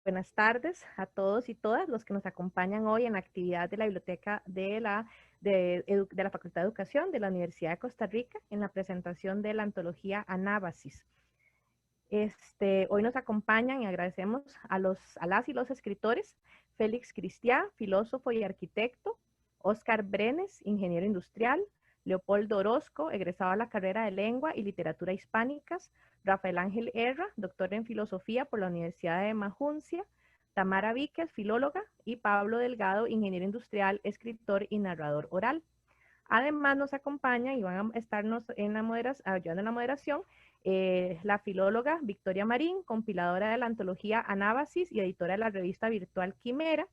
buenas tardes a todos y todas los que nos acompañan hoy en la actividad de la biblioteca de la Facultad de Educación de la Universidad de Costa Rica en la presentación de la antología Anábasis. Hoy nos acompañan y agradecemos a las y los escritores Félix Cristiá, filósofo y arquitecto, Óscar Brenes, ingeniero industrial, Leopoldo Orozco, egresado a la carrera de Lengua y Literatura Hispánicas, Rafael Ángel Herra, doctor en Filosofía por la Universidad de Majuncia, Tamara Víquez, filóloga, y Pablo Delgado, ingeniero industrial, escritor y narrador oral. Además nos acompaña y van a estarnos ayudando en la moderación la filóloga Victoria Marín, compiladora de la antología Anábasis y editora de la revista virtual Quimera,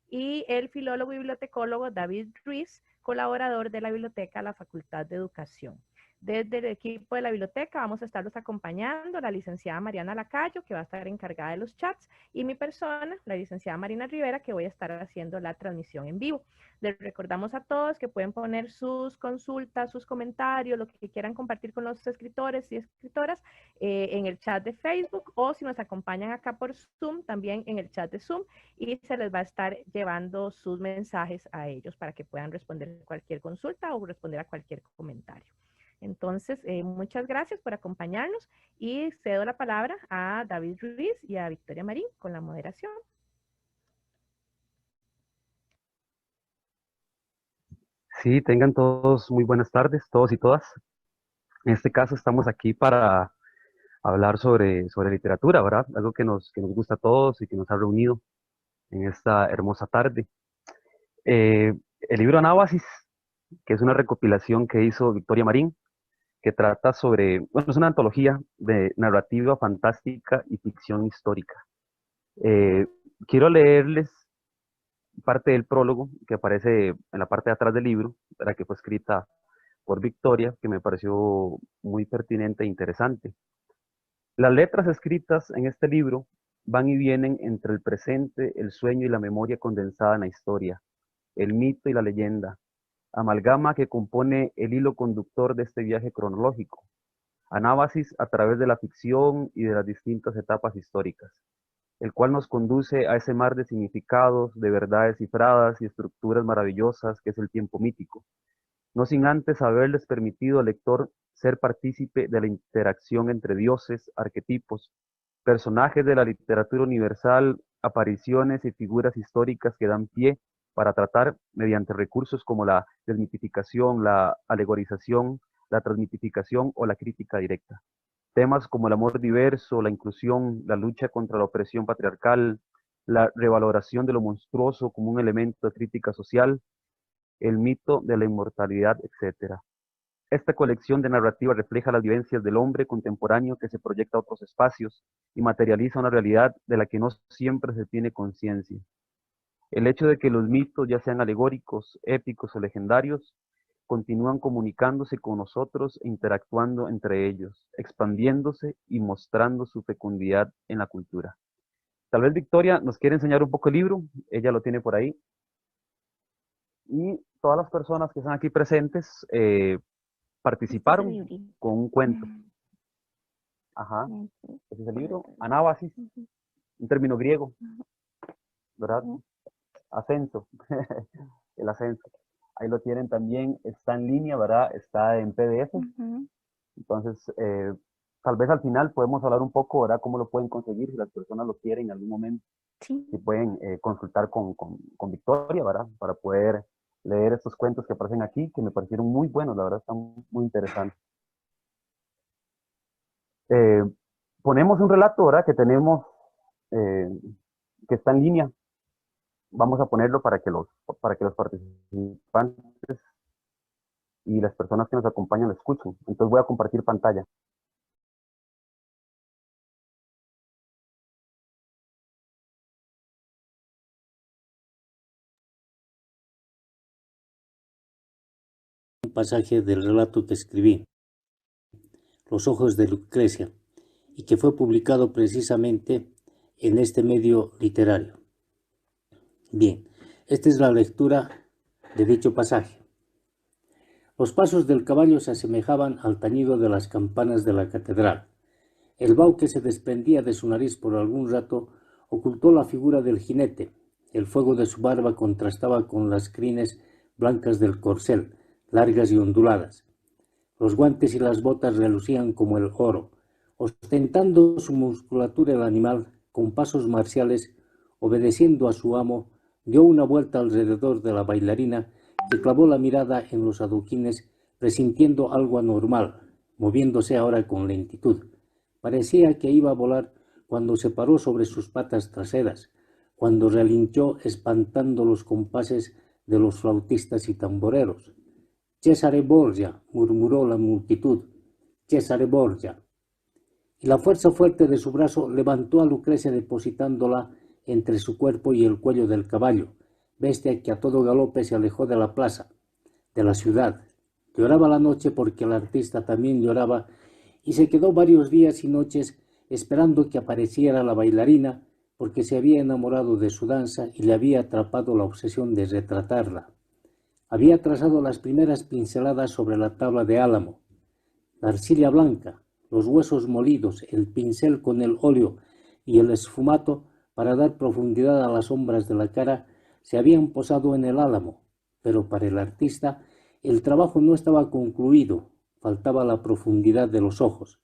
y el filólogo y bibliotecólogo David Ruiz, colaborador de la biblioteca de la Facultad de Educación. Desde el equipo de la biblioteca vamos a estarlos acompañando la licenciada Mariana Lacayo, que va a estar encargada de los chats, y mi persona, la licenciada Marina Rivera, que voy a estar haciendo la transmisión en vivo. Les recordamos a todos que pueden poner sus consultas, sus comentarios, lo que quieran compartir con los escritores y escritoras en el chat de Facebook, o si nos acompañan acá por Zoom, también en el chat de Zoom, y se les va a estar llevando sus mensajes a ellos para que puedan responder cualquier consulta o responder a cualquier comentario. Entonces, muchas gracias por acompañarnos y cedo la palabra a David Ruiz y a Victoria Marín con la moderación. Sí, tengan todos muy buenas tardes, todos y todas. En este caso estamos aquí para hablar sobre literatura, ¿verdad? Algo que nos gusta a todos y que nos ha reunido en esta hermosa tarde. El libro Anábasis, que es una recopilación que hizo Victoria Marín, que trata sobre, bueno, es una antología de narrativa fantástica y ficción histórica. Quiero leerles parte del prólogo que aparece en la parte de atrás del libro, la que fue escrita por Victoria, que me pareció muy pertinente e interesante. Las letras escritas en este libro van y vienen entre el presente, el sueño y la memoria condensada en la historia, el mito y la leyenda, amalgama que compone el hilo conductor de este viaje cronológico, anábasis a través de la ficción y de las distintas etapas históricas, el cual nos conduce a ese mar de significados, de verdades cifradas y estructuras maravillosas que es el tiempo mítico, no sin antes haberles permitido al lector ser partícipe de la interacción entre dioses, arquetipos, personajes de la literatura universal, apariciones y figuras históricas que dan pie para tratar, mediante recursos como la desmitificación, la alegorización, la transmitificación o la crítica directa. Temas como el amor diverso, la inclusión, la lucha contra la opresión patriarcal, la revaloración de lo monstruoso como un elemento de crítica social, el mito de la inmortalidad, etc. Esta colección de narrativa refleja las vivencias del hombre contemporáneo que se proyecta a otros espacios y materializa una realidad de la que no siempre se tiene conciencia. El hecho de que los mitos, ya sean alegóricos, épicos o legendarios, continúan comunicándose con nosotros e interactuando entre ellos, expandiéndose y mostrando su fecundidad en la cultura. Tal vez Victoria nos quiere enseñar un poco el libro, ella lo tiene por ahí. Y todas las personas que están aquí presentes participaron con un cuento. Ajá, ese es el libro, Anábasis, un término griego, ¿verdad? Ascenso, el ascenso. Ahí lo tienen también, está en línea, ¿verdad? Está en PDF. Entonces, tal vez al final podemos hablar un poco, ¿verdad? Cómo lo pueden conseguir, si las personas lo quieren en algún momento. Sí. Si pueden consultar con Victoria, ¿verdad? Para poder leer estos cuentos que aparecen aquí, que me parecieron muy buenos, la verdad, están muy interesantes. Ponemos un relato, ¿verdad? Que tenemos, que está en línea. Vamos a ponerlo para que los participantes y las personas que nos acompañan lo escuchen. Entonces voy a compartir pantalla. Un pasaje del relato que escribí, Los ojos de Lucrecia, y que fue publicado precisamente en este medio literario. Bien, esta es la lectura de dicho pasaje. Los pasos del caballo se asemejaban al tañido de las campanas de la catedral. El vaho que se desprendía de su nariz por algún rato ocultó la figura del jinete. El fuego de su barba contrastaba con las crines blancas del corcel, largas y onduladas. Los guantes y las botas relucían como el oro. Ostentando su musculatura, el animal, con pasos marciales, obedeciendo a su amo, dio una vuelta alrededor de la bailarina, que clavó la mirada en los adoquines, presintiendo algo anormal, moviéndose ahora con lentitud. Parecía que iba a volar cuando se paró sobre sus patas traseras, cuando relinchó espantando los compases de los flautistas y tamboreros. «Cesare Borgia», murmuró la multitud, «Cesare Borgia». Y la fuerza fuerte de su brazo levantó a Lucrecia depositándola entre su cuerpo y el cuello del caballo, bestia que a todo galope se alejó de la plaza, de la ciudad. Lloraba la noche porque el artista también lloraba y se quedó varios días y noches esperando que apareciera la bailarina porque se había enamorado de su danza y le había atrapado la obsesión de retratarla. Había trazado las primeras pinceladas sobre la tabla de álamo. La arcilla blanca, los huesos molidos, el pincel con el óleo y el esfumato para dar profundidad a las sombras de la cara se habían posado en el álamo, pero para el artista el trabajo no estaba concluido, faltaba la profundidad de los ojos.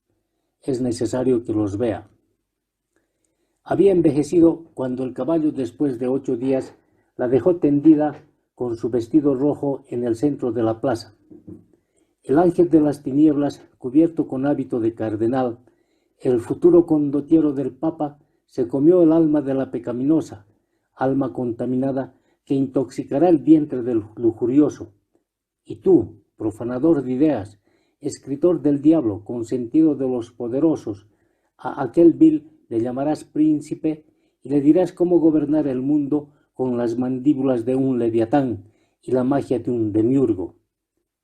Es necesario que los vea. Había envejecido cuando el caballo, después de 8 días, la dejó tendida con su vestido rojo en el centro de la plaza. El ángel de las tinieblas, cubierto con hábito de cardenal, el futuro condottiero del Papa, se comió el alma de la pecaminosa, alma contaminada que intoxicará el vientre del lujurioso. Y tú, profanador de ideas, escritor del diablo, consentido de los poderosos, a aquel vil le llamarás príncipe y le dirás cómo gobernar el mundo con las mandíbulas de un leviatán y la magia de un demiurgo.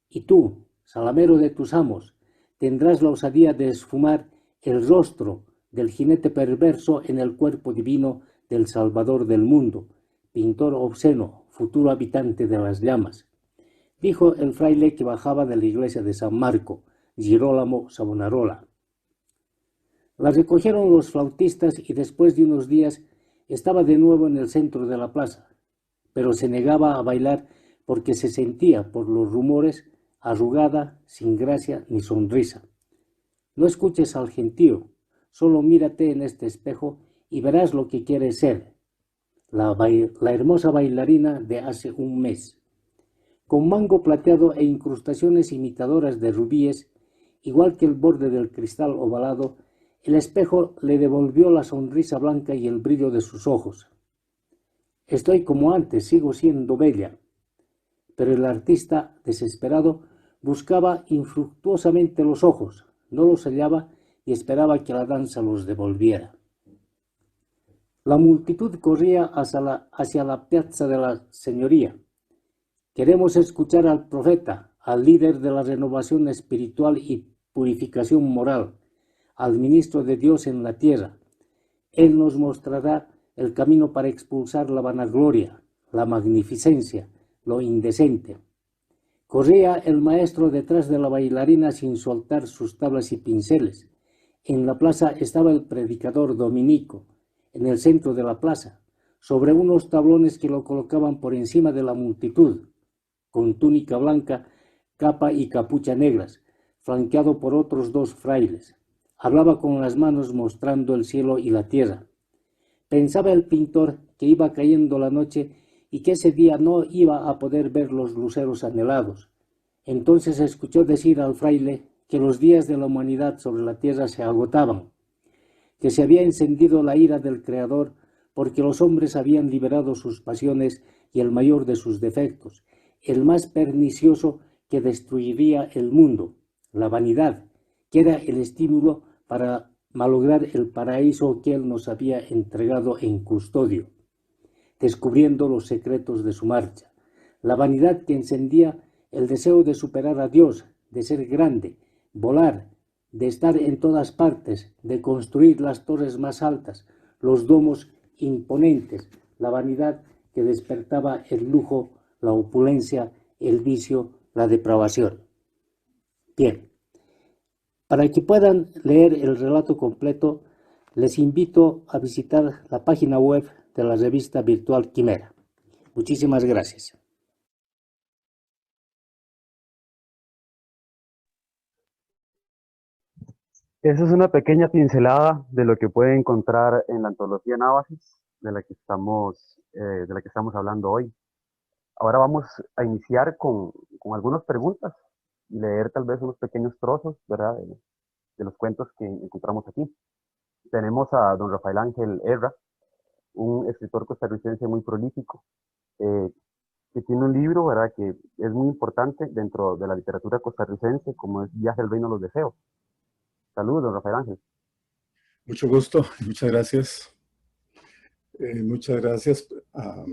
Y tú, salamero de tus amos, tendrás la osadía de esfumar el rostro del jinete perverso en el cuerpo divino del Salvador del mundo, pintor obsceno, futuro habitante de las llamas. Dijo el fraile que bajaba de la iglesia de San Marco, Girolamo Savonarola. La recogieron los flautistas y después de unos días estaba de nuevo en el centro de la plaza, pero se negaba a bailar porque se sentía, por los rumores, arrugada, sin gracia ni sonrisa. No escuches al gentío, solo mírate en este espejo y verás lo que quieres ser. La hermosa bailarina de hace un mes. Con mango plateado e incrustaciones imitadoras de rubíes, igual que el borde del cristal ovalado, el espejo le devolvió la sonrisa blanca y el brillo de sus ojos. Estoy como antes, sigo siendo bella. Pero el artista, desesperado, buscaba infructuosamente los ojos, no los hallaba y esperaba que la danza los devolviera. La multitud corría hacia la piazza de la Señoría. Queremos escuchar al profeta, al líder de la renovación espiritual y purificación moral, al ministro de Dios en la tierra. Él nos mostrará el camino para expulsar la vanagloria, la magnificencia, lo indecente. Corría el maestro detrás de la bailarina sin soltar sus tablas y pinceles. En la plaza estaba el predicador dominico, en el centro de la plaza, sobre unos tablones que lo colocaban por encima de la multitud, con túnica blanca, capa y capucha negras, flanqueado por otros 2 frailes. Hablaba con las manos mostrando el cielo y la tierra. Pensaba el pintor que iba cayendo la noche y que ese día no iba a poder ver los luceros anhelados. Entonces escuchó decir al fraile que los días de la humanidad sobre la tierra se agotaban, que se había encendido la ira del Creador porque los hombres habían liberado sus pasiones y el mayor de sus defectos, el más pernicioso que destruiría el mundo, la vanidad, que era el estímulo para malograr el paraíso que él nos había entregado en custodio, descubriendo los secretos de su marcha, la vanidad que encendía el deseo de superar a Dios, de ser grande, volar, de estar en todas partes, de construir las torres más altas, los domos imponentes, la vanidad que despertaba el lujo, la opulencia, el vicio, la depravación. Bien, para que puedan leer el relato completo, Les invito a visitar la página web de la revista virtual Quimera. Muchísimas gracias. Esa es una pequeña pincelada de lo que puede encontrar en la antología Anábasis, de la que estamos hablando hoy. Ahora vamos a iniciar con algunas preguntas y leer tal vez unos pequeños trozos, ¿verdad? De los cuentos que encontramos aquí. Tenemos a don Rafael Ángel Herra, un escritor costarricense muy prolífico, que tiene un libro, ¿verdad?, que es muy importante dentro de la literatura costarricense, como es Viaje al Reino de los Deseos. Saludos, don Rafael Ángel. Mucho gusto y muchas gracias. Muchas gracias a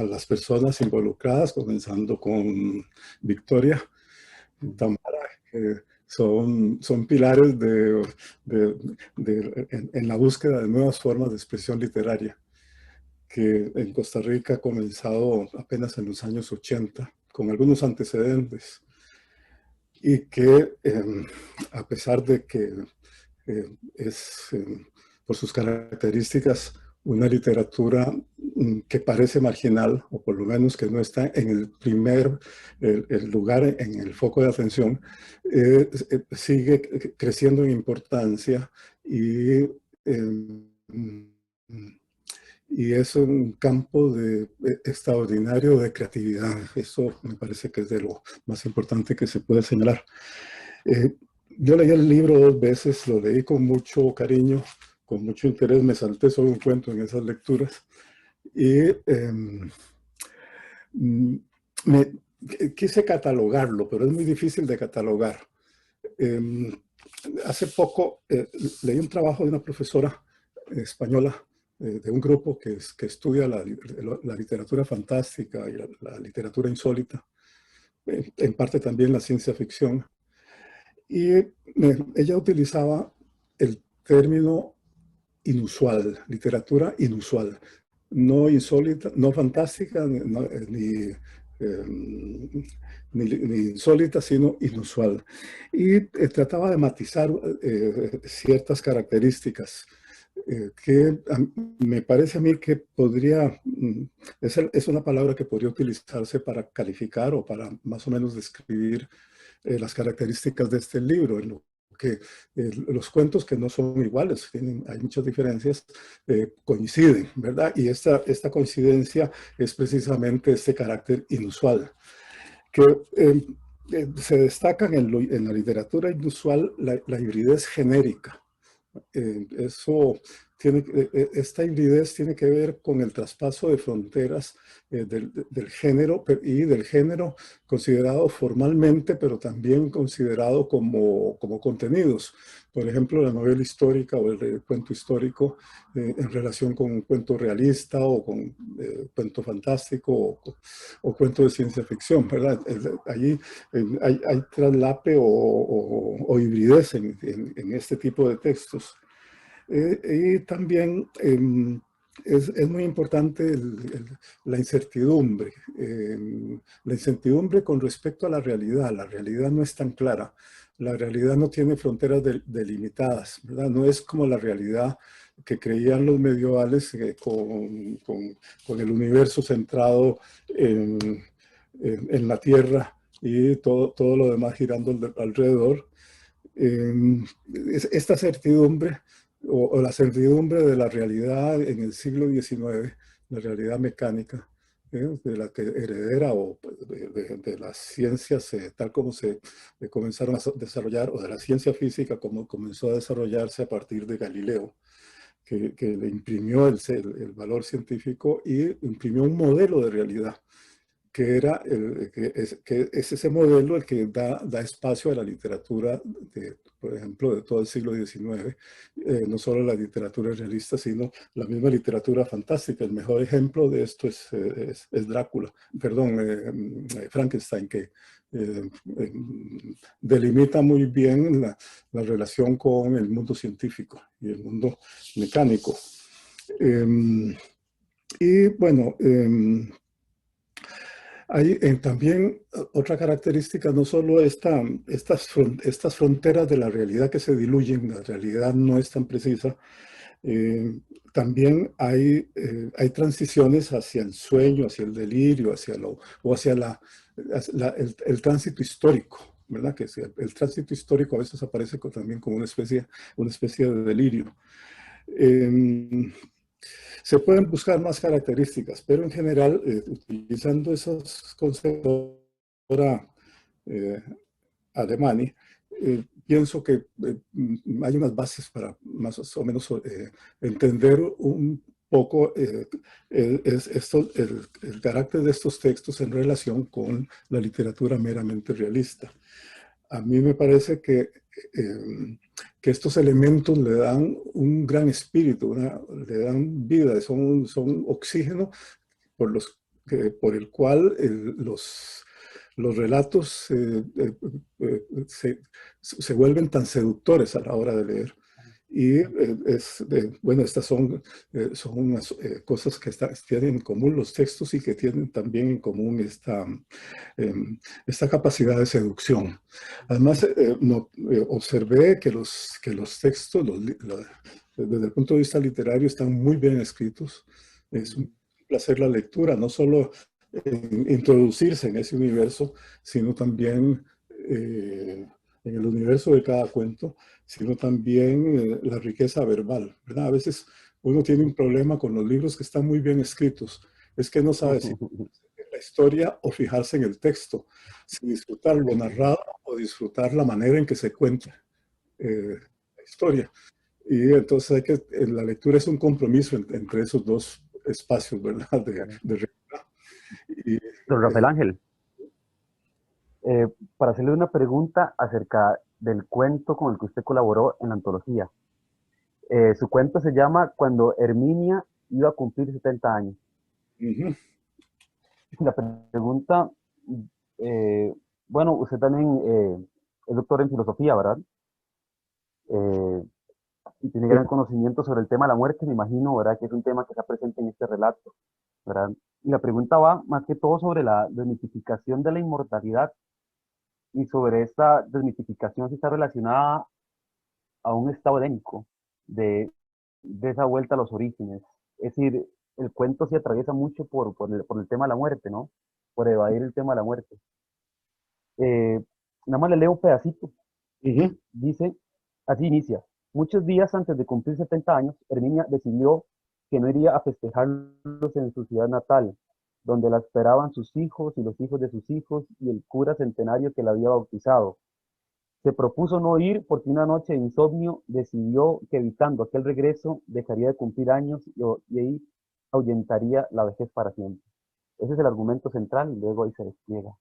las personas involucradas, comenzando con Victoria, Tamara, que son pilares en la búsqueda de nuevas formas de expresión literaria, que en Costa Rica ha comenzado apenas en los años 80, con algunos antecedentes, y que a pesar de que es, por sus características, una literatura que parece marginal, o por lo menos que no está en el lugar, en el foco de atención, sigue creciendo en importancia y es un campo extraordinario de creatividad. Eso me parece que es de lo más importante que se puede señalar. Yo leí el libro 2 veces, lo leí con mucho cariño, con mucho interés, me salté solo un cuento en esas lecturas y quise catalogarlo, pero es muy difícil de catalogar. Hace poco leí un trabajo de una profesora española de un grupo que estudia la literatura fantástica y la literatura insólita, en parte también la ciencia ficción. Y ella utilizaba el término inusual, literatura inusual, no insólita, no fantástica, ni insólita, sino inusual. Y trataba de matizar ciertas características que me parece a mí que podría, es una palabra que podría utilizarse para calificar o para más o menos describir las características de este libro, en lo que los cuentos que no son iguales, hay muchas diferencias, coinciden, ¿verdad? Y esta coincidencia es precisamente este carácter inusual, que se destaca en la literatura inusual la hibridez genérica. Esta hibridez tiene que ver con el traspaso de fronteras del género y del género considerado formalmente, pero también considerado como contenidos. Por ejemplo, la novela histórica o el cuento histórico en relación con un cuento realista o con cuento fantástico o cuento de ciencia ficción, ¿verdad? Allí hay traslape o hibridez en este tipo de textos. Y también es muy importante la incertidumbre. La incertidumbre con respecto a la realidad. La realidad no es tan clara. La realidad no tiene fronteras delimitadas, ¿verdad? No es como la realidad que creían los medievales con el universo centrado en la Tierra y todo lo demás girando alrededor. Esta certidumbre o la certidumbre de la realidad en el siglo XIX, la realidad mecánica, de la que heredera o de las ciencias tal como se comenzaron a desarrollar, o de la ciencia física como comenzó a desarrollarse a partir de Galileo, que le imprimió el valor científico y imprimió un modelo de realidad, que es ese modelo el que da espacio a la literatura, por ejemplo, de todo el siglo XIX, no solo la literatura realista, sino la misma literatura fantástica. El mejor ejemplo de esto es Drácula, perdón, Frankenstein, que delimita muy bien la relación con el mundo científico y el mundo mecánico. Y bueno, hay también otra característica, no solo estas fronteras de la realidad que se diluyen, la realidad no es tan precisa, También hay transiciones hacia el sueño, hacia el delirio, o hacia el tránsito histórico, ¿verdad? Que el tránsito histórico a veces aparece también como una especie de delirio. Se pueden buscar más características, pero en general, utilizando esos conceptos ahora Alemani, pienso que hay unas bases para más o menos entender un poco el carácter de estos textos en relación con la literatura meramente realista. A mí me parece que estos elementos le dan un gran espíritu, le dan vida, son oxígeno por el cual los relatos se vuelven tan seductores a la hora de leer. Y bueno, estas son unas cosas que tienen en común los textos y que tienen también en común esta capacidad de seducción. Además, observé que los textos, desde el punto de vista literario, están muy bien escritos. Es un placer la lectura, no solo introducirse en ese universo, sino también en el universo de cada cuento, sino también la riqueza verbal, ¿verdad? A veces uno tiene un problema con los libros que están muy bien escritos, es que no sabe si la historia o fijarse en el texto, si disfrutar lo narrado o disfrutar la manera en que se cuenta la historia. Y entonces la lectura es un compromiso entre esos dos espacios, ¿verdad? Don Rafael Ángel, para hacerle una pregunta acerca del cuento con el que usted colaboró en la antología. Su cuento se llama Cuando Herminia iba a cumplir 70 años. La pregunta, bueno, usted también es doctor en filosofía, ¿verdad? Y tiene gran conocimiento sobre el tema de la muerte, me imagino, ¿verdad? Que es un tema que está presente en este relato, ¿verdad? Y la pregunta va más que todo sobre la desmitificación de la inmortalidad y sobre esta desmitificación si está relacionada a un estado edénico de esa vuelta a los orígenes. Es decir, el cuento se atraviesa mucho por el tema de la muerte, ¿no? Por evadir el tema de la muerte. Nada más le leo un pedacito. Dice, así inicia. Muchos días antes de cumplir 70 años, Herminia decidió que no iría a festejarlos en su ciudad natal, donde la esperaban sus hijos y los hijos de sus hijos y el cura centenario que la había bautizado. Se propuso no ir porque una noche de insomnio decidió que evitando aquel regreso dejaría de cumplir años y ahí ahuyentaría la vejez para siempre. Ese es el argumento central y luego ahí se despliega.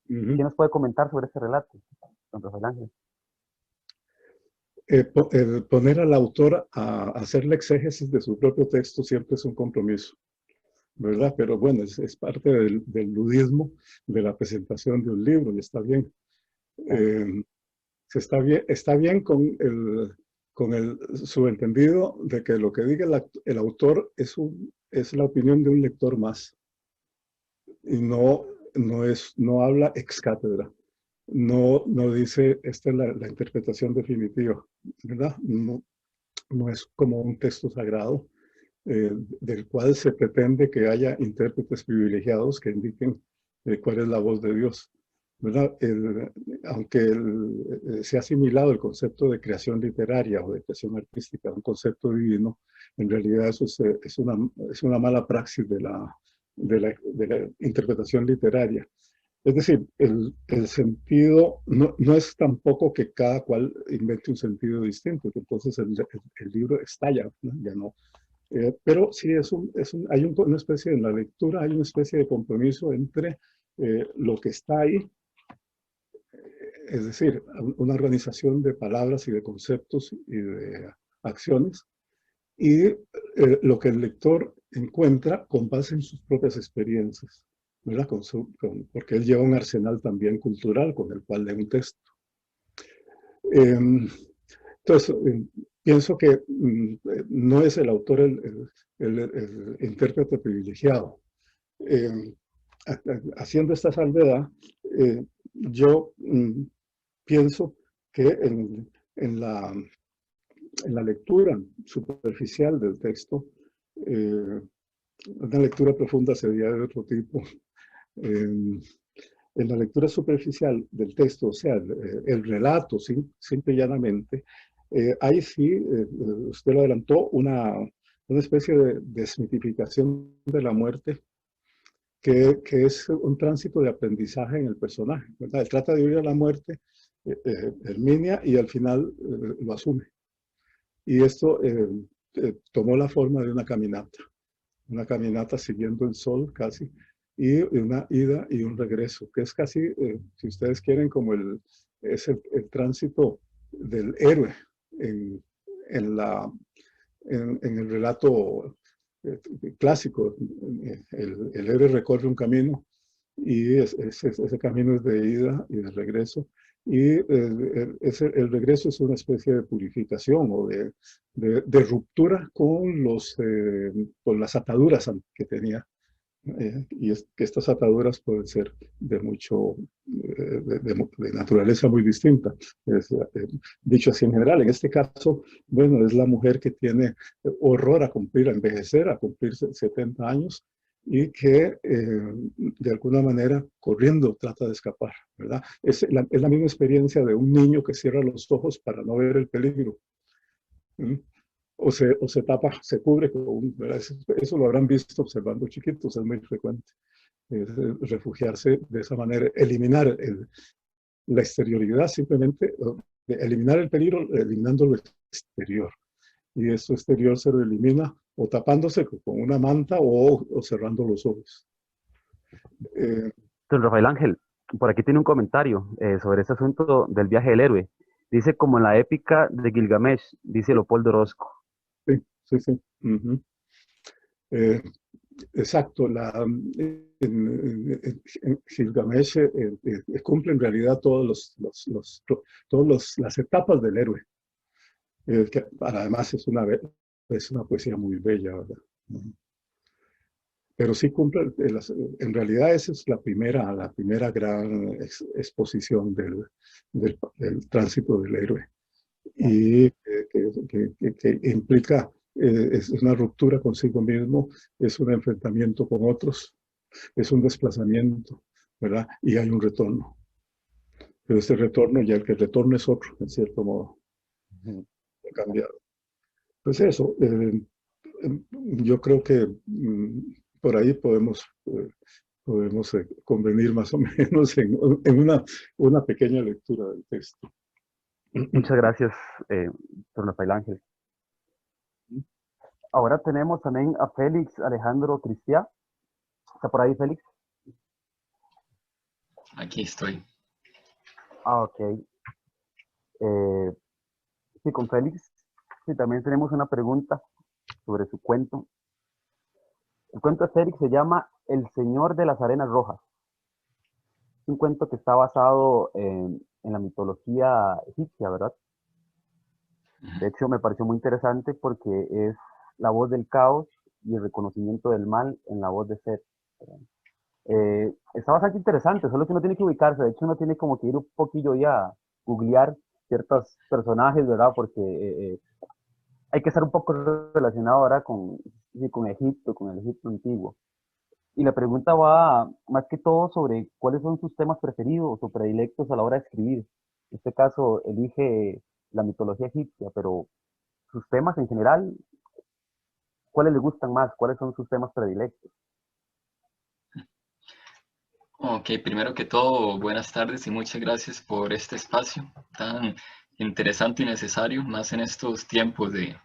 ¿Qué nos puede comentar sobre este relato, don Rafael Ángel? El poner al autor a hacer la exégesis de su propio texto siempre es un compromiso, ¿verdad? Pero bueno, es parte del ludismo de la presentación de un libro y está bien. Está bien con el subentendido de que lo que diga el autor es la opinión de un lector más y no habla ex cátedra. No dice, esta es la interpretación definitiva, ¿verdad? No es como un texto sagrado del cual se pretende que haya intérpretes privilegiados que indiquen cuál es la voz de Dios, ¿verdad? Aunque se ha asimilado el concepto de creación literaria o de creación artística a un concepto divino, en realidad eso es una mala praxis de la interpretación literaria. Es decir, el sentido no es tampoco que cada cual invente un sentido distinto, que entonces el libro estalla, ¿no? Ya no. Pero sí hay una especie, en la lectura hay una especie de compromiso entre lo que está ahí, es decir, una organización de palabras y de conceptos y de acciones, y lo que el lector encuentra con base en sus propias experiencias, ¿verdad? Porque él lleva un arsenal también cultural con el cual lee un texto. Entonces, pienso que no es el autor el intérprete privilegiado. Haciendo esta salvedad, yo pienso que en la en la lectura superficial del texto, una lectura profunda sería de otro tipo. En la lectura superficial del texto, o sea, el relato, simple y llanamente, ahí sí, usted lo adelantó, una especie de desmitificación de la muerte, que es un tránsito de aprendizaje en el personaje, ¿verdad? Él trata de huir a la muerte, Herminia, y al final lo asume. Y esto tomó la forma de una caminata siguiendo el sol casi, y una ida y un regreso, que es casi, si ustedes quieren, como el tránsito del héroe en, en el relato clásico. El héroe recorre un camino y ese camino es de ida y de regreso. Y el regreso es una especie de purificación o de ruptura con las ataduras que tenía. Y es que estas ataduras pueden ser de naturaleza muy distinta. Dicho así en general, en este caso, bueno, es la mujer que tiene horror a envejecer, a cumplir 70 años, y que de alguna manera corriendo trata de escapar, ¿verdad? Es la misma experiencia de un niño que cierra los ojos para no ver el peligro. ¿Mm? O se tapa, se cubre ¿verdad? Eso lo habrán visto observando chiquitos, es muy frecuente. Refugiarse de esa manera, eliminar la exterioridad, simplemente eliminar el peligro, eliminando lo exterior. Y eso exterior se lo elimina o tapándose con una manta o cerrando los ojos. Don Rafael Ángel, por aquí tiene un comentario sobre este asunto del viaje del héroe. Dice, como en la épica de Gilgamesh, dice Leopoldo Orozco. Sí. Uh-huh. Exacto. En Gilgamesh cumple en realidad todas las etapas del héroe. Que además es una poesía muy bella, ¿verdad? Pero sí cumple, en realidad esa es la primera gran exposición del tránsito del héroe. Y que implica, es una ruptura consigo mismo, es un enfrentamiento con otros, es un desplazamiento, ¿verdad? Y hay un retorno. Pero este retorno, ya el que retorna es otro, en cierto modo, cambiado. Pues eso, yo creo que por ahí podemos convenir más o menos en una pequeña lectura del texto. Muchas gracias, don Rafael Ángel. Ahora tenemos también a Félix Alejandro Cristiá. ¿Está por ahí, Félix? Aquí estoy. Ok. Sí, con Félix. Sí, también tenemos una pregunta sobre su cuento. El cuento de Félix se llama El Señor de las Arenas Rojas. Es un cuento que está basado en la mitología egipcia, ¿verdad? De hecho, me pareció muy interesante porque es la voz del caos y el reconocimiento del mal en la voz de Set. Está bastante interesante, solo que uno tiene que ubicarse. De hecho, uno tiene como que ir un poquillo ya a googlear ciertos personajes, ¿verdad? Porque hay que estar un poco relacionado ahora con Egipto, con el Egipto antiguo. Y la pregunta va más que todo sobre cuáles son sus temas preferidos o predilectos a la hora de escribir. En este caso, elige la mitología egipcia, pero sus temas en general, ¿cuáles le gustan más? ¿Cuáles son sus temas predilectos? Ok, primero que todo, buenas tardes y muchas gracias por este espacio tan interesante y necesario, más en estos tiempos que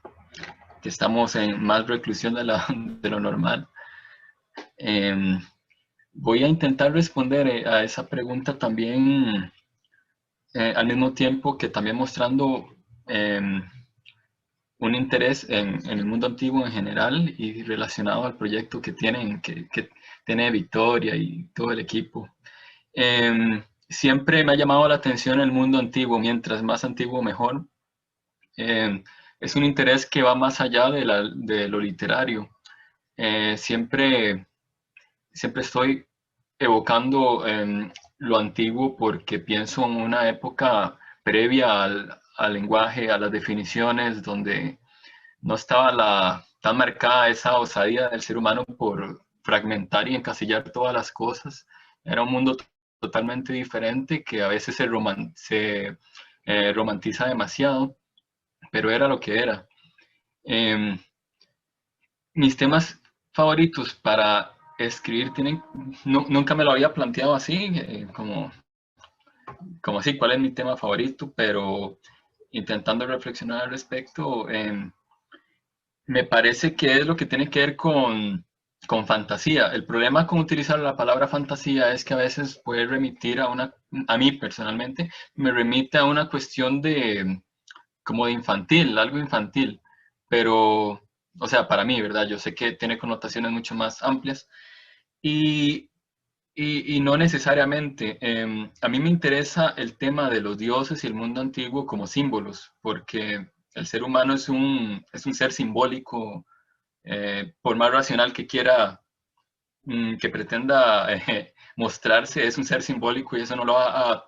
estamos en más reclusión de lo normal. Voy a intentar responder a esa pregunta también al mismo tiempo que también mostrando un interés en el mundo antiguo en general y relacionado al proyecto que tiene Victoria y todo el equipo. Siempre me ha llamado la atención el mundo antiguo, mientras más antiguo mejor. Es un interés que va más allá de lo literario. Siempre estoy evocando lo antiguo porque pienso en una época previa al lenguaje, a las definiciones, donde no estaba tan marcada esa osadía del ser humano por fragmentar y encasillar todas las cosas. Era un mundo totalmente diferente que a veces se romantiza demasiado, pero era lo que era. Mis temas favoritos para escribir nunca me lo había planteado así, como así, cuál es mi tema favorito, pero intentando reflexionar al respecto, me parece que es lo que tiene que ver con fantasía. El problema con utilizar la palabra fantasía es que a veces puede remitir a mí personalmente, me remite a una cuestión como de infantil, algo infantil, pero, o sea, para mí, ¿verdad? Yo sé que tiene connotaciones mucho más amplias y, y no necesariamente. A mí me interesa el tema de los dioses y el mundo antiguo como símbolos, porque el ser humano es un ser simbólico, por más racional que quiera, que pretenda mostrarse, es un ser simbólico y eso no lo va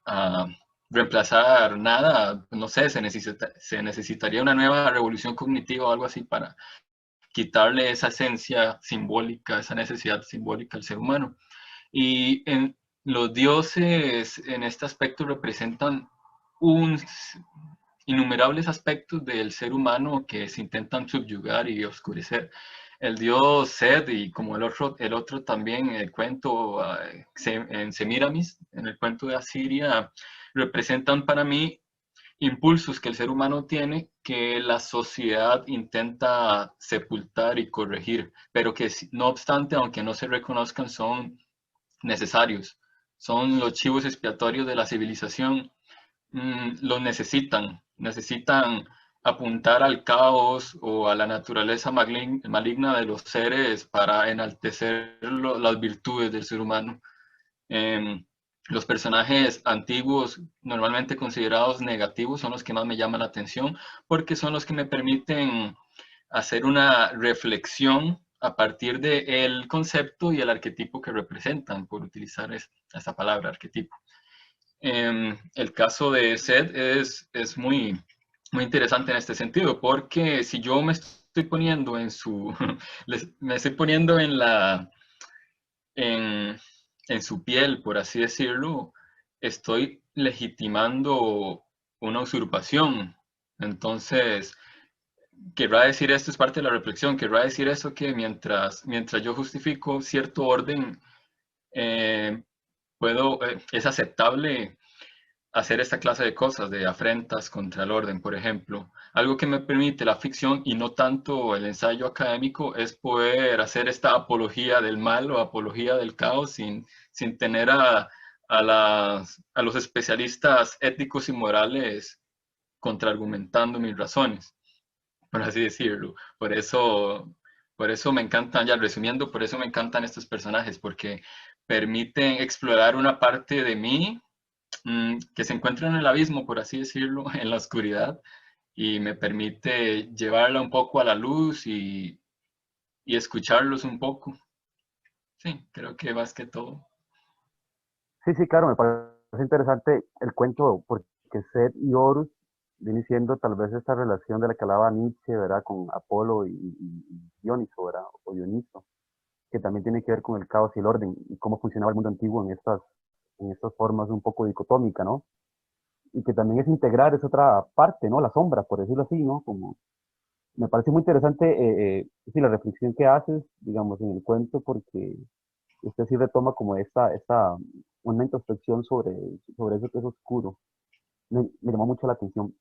a reemplazar nada. No sé, se necesitaría una nueva revolución cognitiva o algo así para quitarle esa esencia simbólica, esa necesidad simbólica al ser humano. Y los dioses en este aspecto representan innumerables aspectos del ser humano que se intentan subyugar y oscurecer. El dios Sed y como el otro también, el cuento en Semíramis, en el cuento de Asiria, representan para mí impulsos que el ser humano tiene que la sociedad intenta sepultar y corregir, pero que no obstante, aunque no se reconozcan, son necesarios. Son los chivos expiatorios de la civilización. Los necesitan apuntar al caos o a la naturaleza maligna de los seres para enaltecer las virtudes del ser humano. Los personajes antiguos, normalmente considerados negativos, son los que más me llaman la atención porque son los que me permiten hacer una reflexión a partir del concepto y el arquetipo que representan, por utilizar esa palabra, arquetipo. El caso de Seth es muy, muy interesante en este sentido, porque si yo me estoy poniendo me estoy poniendo en su piel, por así decirlo, estoy legitimando una usurpación. Entonces, querrá decir esto, es parte de la reflexión, querrá decir eso que mientras yo justifico cierto orden, eh, es aceptable hacer esta clase de cosas, de afrentas contra el orden, por ejemplo. Algo que me permite la ficción y no tanto el ensayo académico es poder hacer esta apología del mal o apología del caos sin tener a los especialistas éticos y morales contraargumentando mis razones, por así decirlo. Por eso me encantan, ya resumiendo, por eso me encantan estos personajes, porque permiten explorar una parte de mí que se encuentra en el abismo, por así decirlo, en la oscuridad, y me permite llevarla un poco a la luz y escucharlos un poco. Sí, creo que más que todo. Sí, sí, claro, me parece interesante el cuento porque Seth y Horus viene siendo tal vez esta relación de la que hablaba Nietzsche, ¿verdad? Con Apolo y Dioniso, ¿verdad? O Dioniso, que también tiene que ver con el caos y el orden y cómo funcionaba el mundo antiguo en estas formas un poco dicotómica, ¿no? Y que también es integrar esa otra parte, ¿no? La sombra, por decirlo así, ¿no? Como, me parece muy interesante sí, la reflexión que haces, digamos, en el cuento, porque usted sí retoma como una introspección sobre eso que es oscuro. Me llamó mucho la atención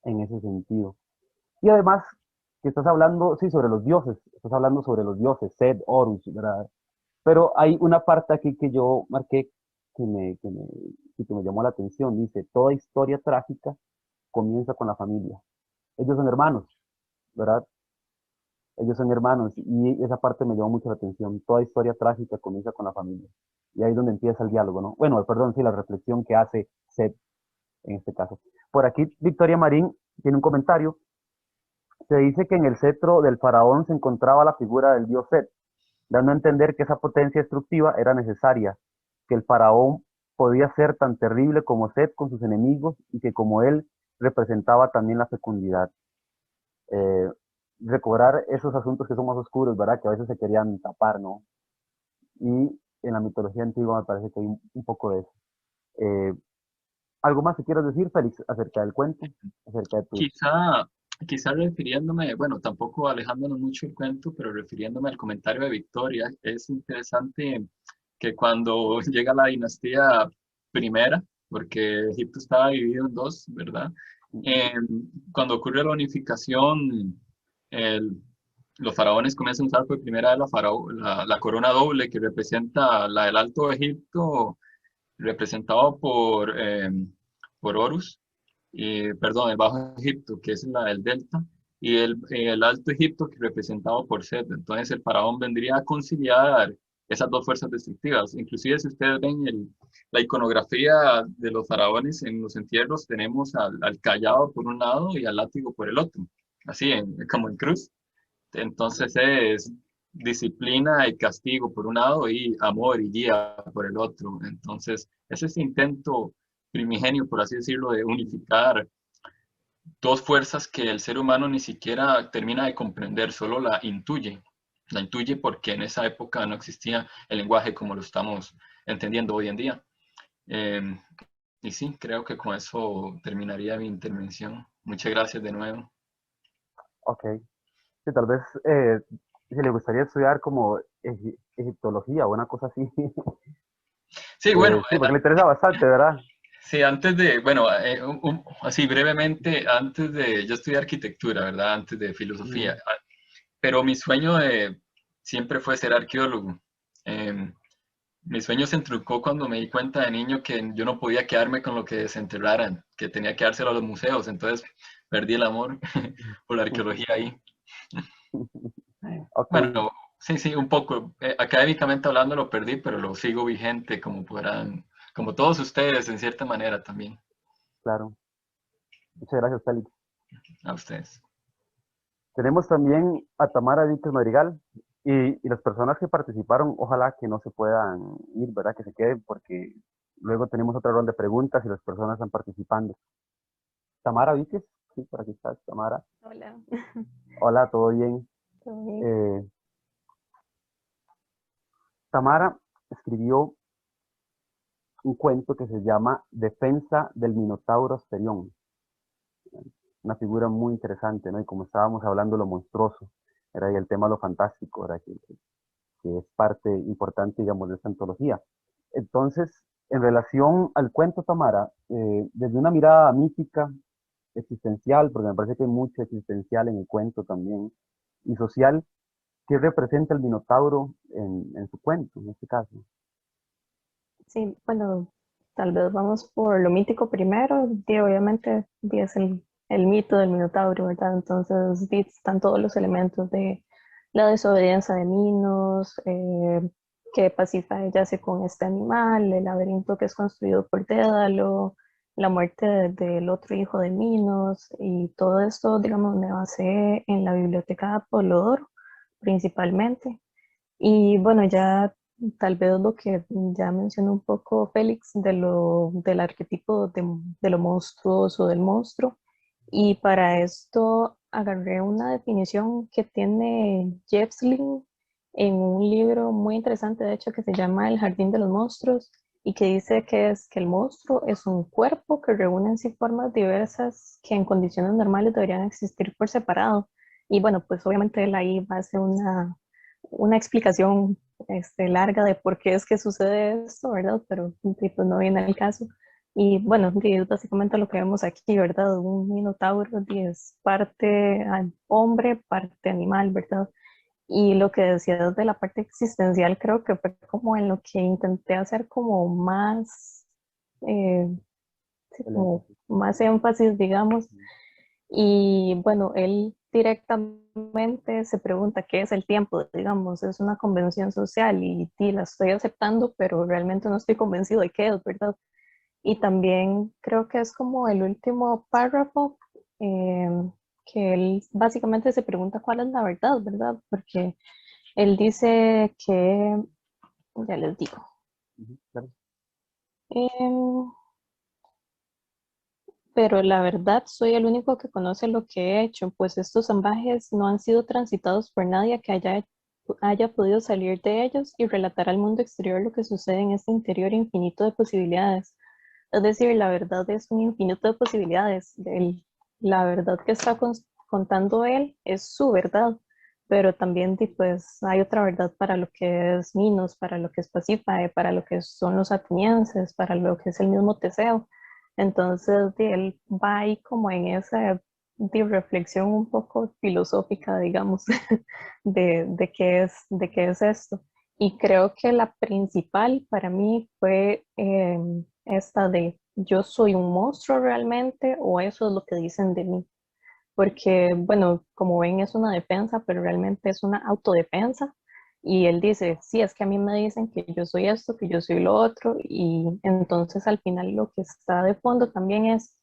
en ese sentido. Y además, que estás hablando, sí, sobre los dioses, estás hablando sobre los dioses, Sed, Horus, ¿verdad? Pero hay una parte aquí que yo marqué que me llamó la atención. Dice, toda historia trágica comienza con la familia. Ellos son hermanos, ¿verdad? Ellos son hermanos y esa parte me llamó mucho la atención. Toda historia trágica comienza con la familia. Y ahí es donde empieza el diálogo, ¿no? Bueno, perdón, sí, la reflexión que hace Seth en este caso. Por aquí, Victoria Marín tiene un comentario. Se dice que en el cetro del faraón se encontraba la figura del dios Set, dando a entender que esa potencia destructiva era necesaria, que el faraón podía ser tan terrible como Set con sus enemigos y que como él representaba también la fecundidad. Recobrar esos asuntos que son más oscuros, ¿verdad? Que a veces se querían tapar, ¿no? Y en la mitología antigua me parece que hay un poco de eso. ¿Algo más que quieras decir, Félix, acerca del cuento? Acerca de tu... Quizá refiriéndome, bueno, tampoco alejándonos mucho del cuento, pero refiriéndome al comentario de Victoria, es interesante que cuando llega la dinastía primera, porque Egipto estaba dividido en dos, ¿verdad? Cuando ocurre la unificación, los faraones comienzan a usar por primera vez la corona doble que representa la del Alto Egipto, representado por Horus, perdón, el Bajo Egipto, que es la del Delta, y el Alto Egipto, que es representado por Set. Entonces el faraón vendría a conciliar esas dos fuerzas destructivas. Inclusive si ustedes ven la iconografía de los faraones en los entierros, tenemos al callado por un lado y al látigo por el otro, así como en cruz. Entonces es disciplina y castigo por un lado y amor y guía por el otro. Entonces es ese intento primigenio, por así decirlo, de unificar dos fuerzas que el ser humano ni siquiera termina de comprender, solo la intuye. La intuye porque en esa época no existía el lenguaje como lo estamos entendiendo hoy en día. Y sí, creo que con eso terminaría mi intervención. Muchas gracias de nuevo. Ok. Sí, tal vez si le gustaría estudiar como egiptología o una cosa así. Sí, bueno, Sí, porque le interesa bastante, ¿verdad? sí, antes de, bueno, así brevemente, yo estudié arquitectura, ¿verdad? Antes de filosofía, Mm. pero mi sueño siempre fue ser arqueólogo. Em, Mi sueño se truncó cuando me di cuenta de niño que yo no podía quedarme con lo que desenterraran, que tenía que dárselo a los museos, entonces perdí el amor por la arqueología ahí. Ok, Bueno, sí, sí, un poco. Académicamente hablando lo perdí, pero lo sigo vigente como podrán, como todos ustedes en cierta manera también, claro. Muchas gracias, Félix. a ustedes. Tenemos también a Tamara Víquez Madrigal y las personas que participaron, ojalá que no se puedan ir, ¿verdad? Que se queden porque luego tenemos otra ronda de preguntas y las personas están participando. Tamara Víquez, sí, por aquí estás, Tamara. Hola, Hola, ¿todo bien? ¿todo bien? Eh, Tamara escribió un cuento que se llama Defensa del Minotauro Asterión, una figura muy interesante, ¿no? Y como estábamos hablando, lo monstruoso, era y el tema de lo fantástico, era que es parte importante, digamos, de esta antología. Entonces, en relación al cuento, Tamara, desde una mirada mítica, existencial, porque me parece que hay mucho existencial en el cuento también, y social, ¿qué representa el Minotauro en su cuento, en este caso? Sí, bueno, tal vez vamos por lo mítico primero, y obviamente es el mito del Minotauro, ¿verdad? Entonces están todos los elementos de la desobediencia de Minos, qué pacifia ella hace con este animal, el laberinto que es construido por Dédalo, la muerte del otro hijo de Minos, y todo esto, digamos, me basé en la biblioteca de Apolodoro, principalmente. Y bueno, ya tal vez lo que ya mencionó un poco Félix del arquetipo de lo monstruoso del monstruo. Y para esto agarré una definición que tiene Jeff Sling en un libro muy interesante, de hecho, que se llama El Jardín de los Monstruos, y que dice que es que el monstruo es un cuerpo que reúne en sí formas diversas que en condiciones normales deberían existir por separado. Y bueno, pues obviamente él ahí va a hacer una explicación larga de por qué es que sucede esto, ¿verdad? Pero pues no viene el caso. Y bueno, es básicamente lo que vemos aquí, ¿verdad? Un minotauro es parte hombre, parte animal, ¿verdad? Y lo que decías de la parte existencial, creo que fue como en lo que intenté hacer como más, sí, El como énfasis. más énfasis, digamos. Y bueno, él directamente se pregunta qué es el tiempo, digamos, es una convención social y sí, la estoy aceptando, pero realmente no estoy convencido de qué es, ¿verdad? Y también creo que es como el último párrafo, eh, que él básicamente se pregunta cuál es la verdad, ¿verdad? Porque él dice que, ya les digo, Ujú, claro. Em, pero la verdad soy el único que conoce lo que he hecho, pues estos salvajes no han sido transitados por nadie que haya podido salir de ellos y relatar al mundo exterior lo que sucede en este interior infinito de posibilidades. Es decir, la verdad es un infinito de posibilidades. La verdad que está contando él es su verdad, pero también pues, hay otra verdad para lo que es Minos, para lo que es Pasífae, para lo que son los atenienses, para lo que es el mismo Teseo. Entonces, él va ahí como en esa reflexión un poco filosófica, digamos, de qué es esto. Y creo que la principal para mí fue esta de yo soy un monstruo realmente o eso es lo que dicen de mí. Porque, bueno, como ven es una defensa, pero realmente es una autodefensa. Y él dice, sí, es que a mí me dicen que yo soy esto, que yo soy lo otro. Y entonces al final lo que está de fondo también es,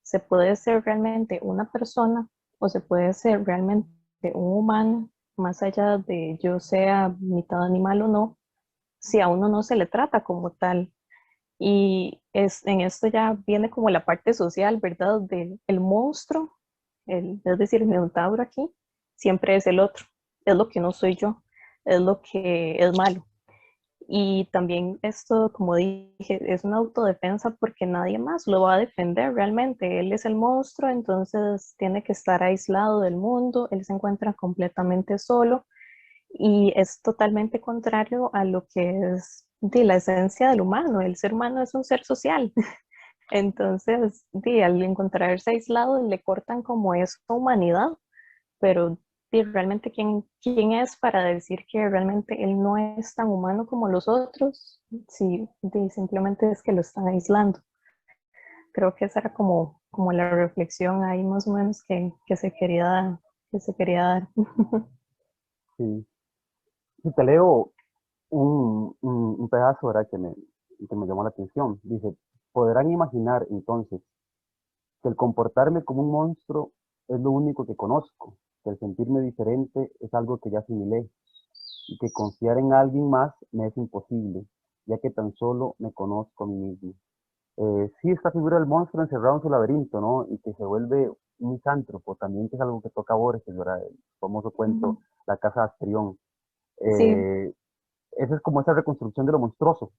se puede ser realmente una persona o se puede ser realmente un humano, más allá de yo sea mitad animal o no, si a uno no se le trata como tal. Y en esto ya viene como la parte social, ¿verdad? Del el monstruo, es decir, el minotauro aquí, siempre es el otro, es lo que no soy yo, es lo que es malo. Y también esto, como dije, es una autodefensa porque nadie más lo va a defender realmente. Él es el monstruo, entonces tiene que estar aislado del mundo, él se encuentra completamente solo y es totalmente contrario a lo que es de la esencia del humano. El ser humano es un ser social. Entonces, al encontrarse aislado, le cortan como esa humanidad, pero realmente quién es para decir que realmente él no es tan humano como los otros, si simplemente es que lo están aislando. Creo que esa era como la reflexión ahí más o menos que se quería dar. Sí. Si te leo un pedazo, ¿verdad? Que me llamó la atención. Dice, podrán imaginar entonces que el comportarme como un monstruo es lo único que conozco, que el sentirme diferente es algo que ya asimilé, y que confiar en alguien más me es imposible, ya que tan solo me conozco a mí mismo. Sí, esta figura del monstruo encerrado en su laberinto, ¿no? Y que se vuelve un misántropo, también que es algo que toca Borges, ¿verdad? El famoso cuento La casa de Asterión. Sí, Eh, Esa es como esa reconstrucción de lo monstruoso.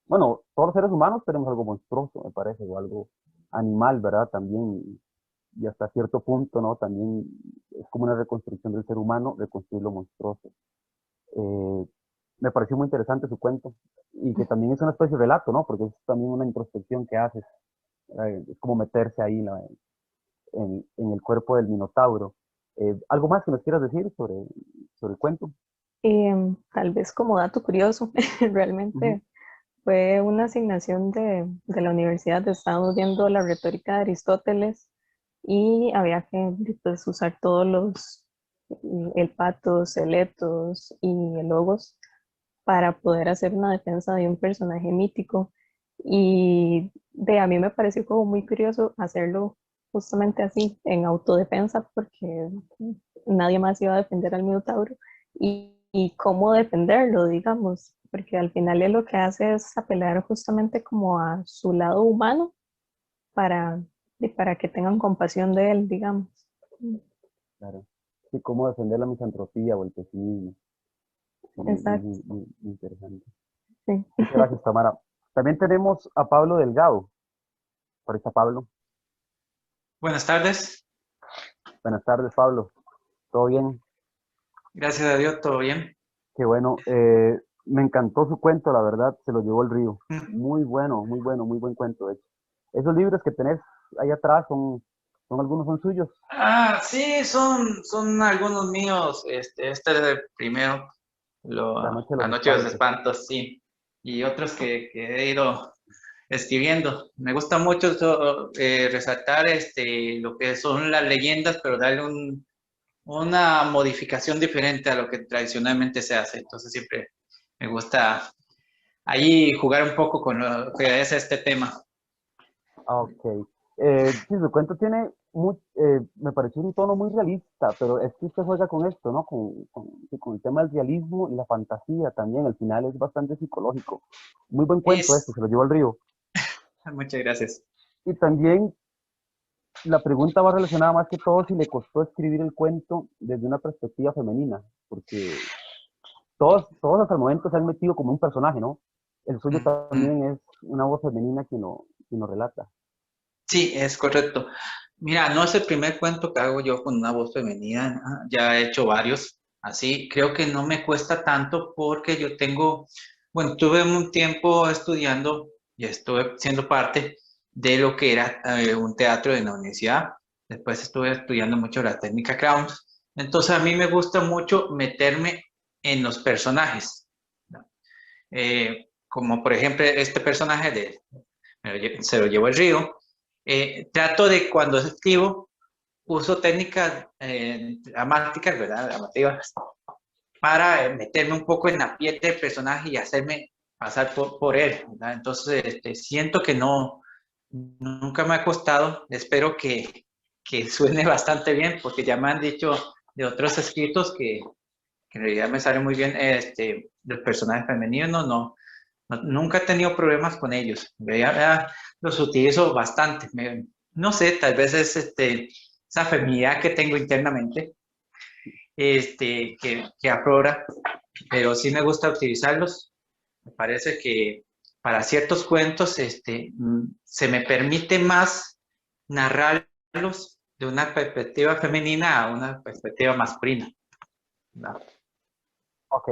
Bueno, todos los seres humanos tenemos algo monstruoso, me parece, o algo animal, ¿verdad? También, y hasta cierto punto, ¿no? También es como una reconstrucción del ser humano, reconstruir lo monstruoso. Eh, Me pareció muy interesante su cuento, y que también es una especie de relato, ¿no? Porque es también una introspección que haces, es como meterse ahí, ¿no? En el cuerpo del Minotauro. ¿Algo más que nos quieras decir sobre el cuento? tal vez como dato curioso, Ujú. realmente fue una asignación de la universidad, estábamos viendo la retórica de Aristóteles y había que pues, usar todos el patos, el etos y el logos para poder hacer una defensa de un personaje mítico. Y a mí me pareció como muy curioso hacerlo justamente así, en autodefensa, porque nadie más iba a defender al Minotauro. Y cómo defenderlo, digamos, porque al final él lo que hace es apelar justamente como a su lado humano para, para que tengan compasión de él, digamos. Claro. Sí, cómo defender la misantropía o el pesimismo. Sí, Exacto, muy interesante. sí. Muchas gracias, Tamara. También tenemos a Pablo Delgado. Por ahí está Pablo. Buenas tardes, Buenas tardes, Pablo. ¿Todo bien? gracias a Dios, todo bien. Qué bueno. Me encantó su cuento, la verdad, se lo llevó el río. Mm. Muy bueno, muy buen cuento, de hecho. Esos libros que tenés ahí atrás son algunos son suyos. Sí, son algunos míos. Este es el primero, La noche de La los Noche de los espantos. Espantos, sí. Y otros que he ido escribiendo. Me gusta mucho resaltar lo que son las leyendas, pero darle una modificación diferente a lo que tradicionalmente se hace. Entonces siempre me gusta ahí jugar un poco con lo que es este tema. Ah, ok. Sí, su cuento tiene, me pareció un tono muy realista, pero es que usted juega con esto, ¿no? Sí, con el tema del realismo y la fantasía también. Al final es bastante psicológico. Muy buen cuento este, Es, se lo llevó al río. Muchas gracias. Y también la pregunta va relacionada más que todo si le costó escribir el cuento desde una perspectiva femenina, porque todos hasta el momento se han metido como un personaje, ¿no? El suyo también es una voz femenina quien lo relata. Sí, es correcto. Mira, no es el primer cuento que hago yo con una voz femenina, ya he hecho varios. Así, creo que no me cuesta tanto porque yo tengo, bueno, tuve un tiempo estudiando y estuve siendo parte de lo que era un teatro en la universidad. Después estuve estudiando mucho la técnica Crowns. Entonces a mí me gusta mucho meterme en los personajes, ¿no? Como por ejemplo este personaje Se lo llevó el río. Trato de cuando escribo, uso técnicas dramáticas, ¿verdad? Dramativas, para meterme un poco en la piel del personaje y hacerme pasar por él, ¿verdad? Entonces, siento que nunca me ha costado. Espero que suene bastante bien, porque ya me han dicho de otros escritos que en realidad me sale muy bien los personajes femeninos, nunca he tenido problemas con ellos. Ya los utilizo bastante. No sé, tal vez es esa feminidad que tengo internamente, que aflora, pero sí me gusta utilizarlos. Me parece que para ciertos cuentos se me permite más narrarlos de una perspectiva femenina a una perspectiva masculina, ¿no? Ok.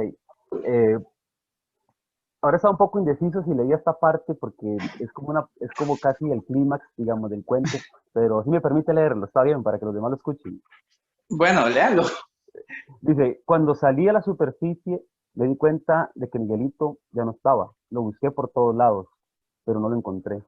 Ahora estaba un poco indeciso si leía esta parte porque es como casi el clímax, digamos, del cuento, pero si me permite leerlo, está bien, para que los demás lo escuchen. Bueno, léalo. Dice, cuando salí a la superficie, me di cuenta de que Miguelito ya no estaba. Lo busqué por todos lados, pero no lo encontré.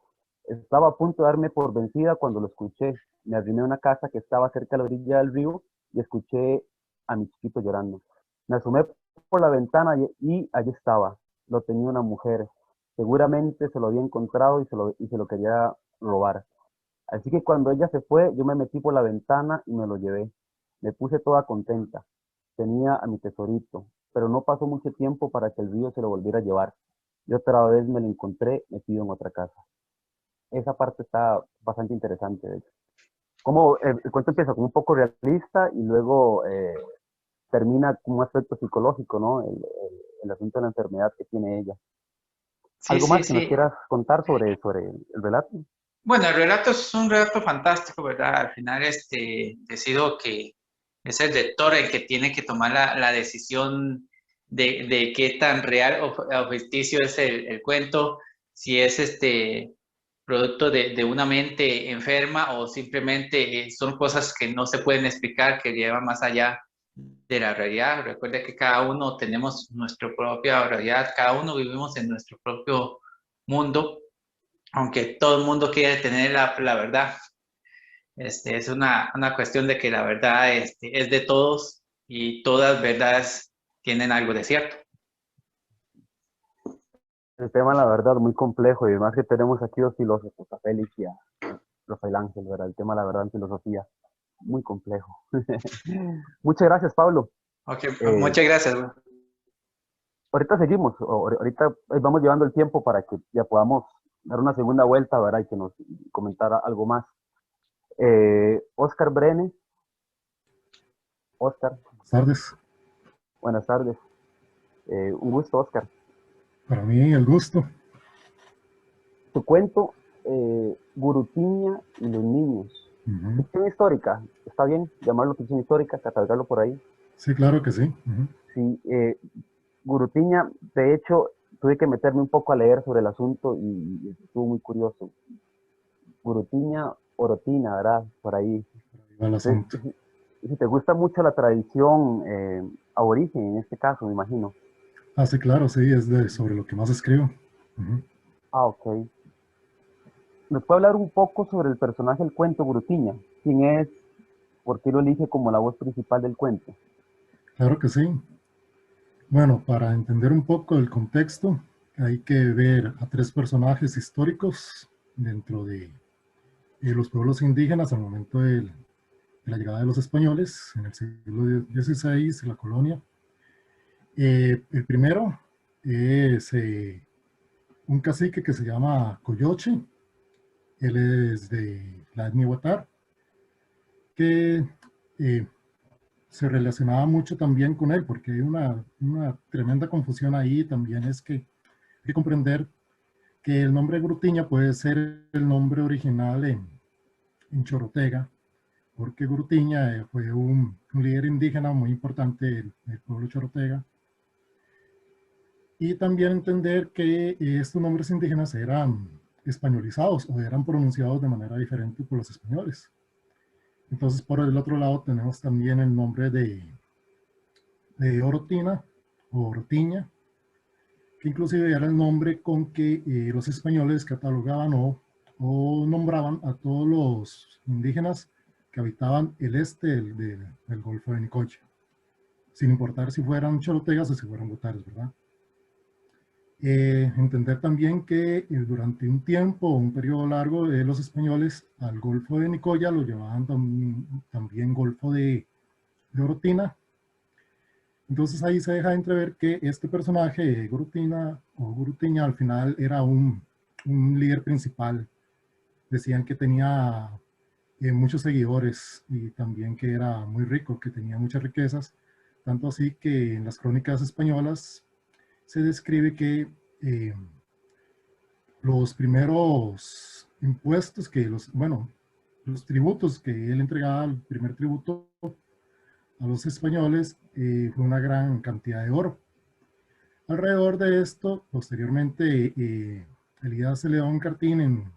Estaba a punto de darme por vencida cuando lo escuché. Me arrimé a una casa que estaba cerca de la orilla del río y escuché a mi chiquito llorando. Me asomé por la ventana y allí estaba. Lo tenía una mujer. Seguramente se lo había encontrado y se lo quería robar. Así que cuando ella se fue, yo me metí por la ventana y me lo llevé. Me puse toda contenta. Tenía a mi tesorito, pero no pasó mucho tiempo para que el río se lo volviera a llevar. Y otra vez me lo encontré metido en otra casa. Esa parte está bastante interesante, de hecho. Como el cuento empieza como un poco realista y luego termina con un aspecto psicológico, ¿no? El asunto de la enfermedad que tiene ella. Sí, ¿Algo sí, más que nos sí. quieras contar sobre el relato? Bueno, el relato es un relato fantástico, ¿verdad? Al final, decido que es el lector el que tiene que tomar la decisión de qué tan real o ficticio es el cuento, si es producto de una mente enferma o simplemente son cosas que no se pueden explicar, que llevan más allá de la realidad. Recuerda que cada uno tenemos nuestra propia realidad, cada uno vivimos en nuestro propio mundo, aunque todo el mundo quiere tener la verdad. Es una cuestión de que la verdad es de todos y todas verdades tienen algo de cierto. El tema, la verdad, muy complejo y además que tenemos aquí dos filósofos, a Félix y a Rafael Ángel, ¿verdad? El tema, la verdad, en filosofía, muy complejo. Muchas gracias, Pablo. Ok, Eh, muchas gracias. ahorita seguimos, ahorita vamos llevando el tiempo para que ya podamos dar una segunda vuelta, ¿verdad? Y que nos comentara algo más. Oscar Brenes. Oscar, Buenas tardes. buenas tardes. Un gusto, Oscar. Para mí el gusto. Tu cuento, Gurutiña y los niños. Ujú. Ficción histórica, ¿está bien llamarlo ficción histórica, catalogarlo por ahí? Sí, claro que sí. Ujú. Sí, Gurutiña, de hecho, tuve que meterme un poco a leer sobre el asunto y estuvo muy curioso. Gurutiña, Orotina, ¿verdad? Por ahí. Ahí va el asunto. Si te gusta mucho la tradición aborigen, en este caso, me imagino. Ah, sí, claro, sí, es sobre lo que más escribo. Ujú. Ah, ok. ¿Me puede hablar un poco sobre el personaje del cuento Gurutiña? ¿Quién es? ¿Por qué lo elige como la voz principal del cuento? Claro que sí. Bueno, para entender un poco el contexto, hay que ver a tres personajes históricos dentro de los pueblos indígenas al momento de la llegada de los españoles en el siglo XVI, la colonia. El primero es un cacique que se llama Coyoche, Él es de la etnia Huetar, que se relacionaba mucho también con él, porque hay una tremenda confusión ahí. También es que hay que comprender que el nombre Gurutiña puede ser el nombre original en chorotega, porque Gurutiña fue un líder indígena muy importante del pueblo chorotega. Y también entender que estos nombres indígenas eran españolizados o eran pronunciados de manera diferente por los españoles. Entonces, por el otro lado tenemos también el nombre de Orotina o Orotiña, que inclusive era el nombre con que los españoles catalogaban o nombraban a todos los indígenas que habitaban el este del Golfo de Nicoya, sin importar si fueran chorotegas o si fueran guetares, ¿verdad? Entender también que durante un tiempo, un periodo largo, los españoles al Golfo de Nicoya lo llamaban también Golfo de Orotina. Entonces ahí se deja entrever que este personaje, Gurutiña o Gurutiña, al final era un líder principal. Decían que tenía muchos seguidores y también que era muy rico, que tenía muchas riquezas. Tanto así que en las crónicas españolas se describe que los primeros impuestos los tributos que él entregaba, el primer tributo a los españoles, fue una gran cantidad de oro. Alrededor de esto, posteriormente, Elías León Cartín en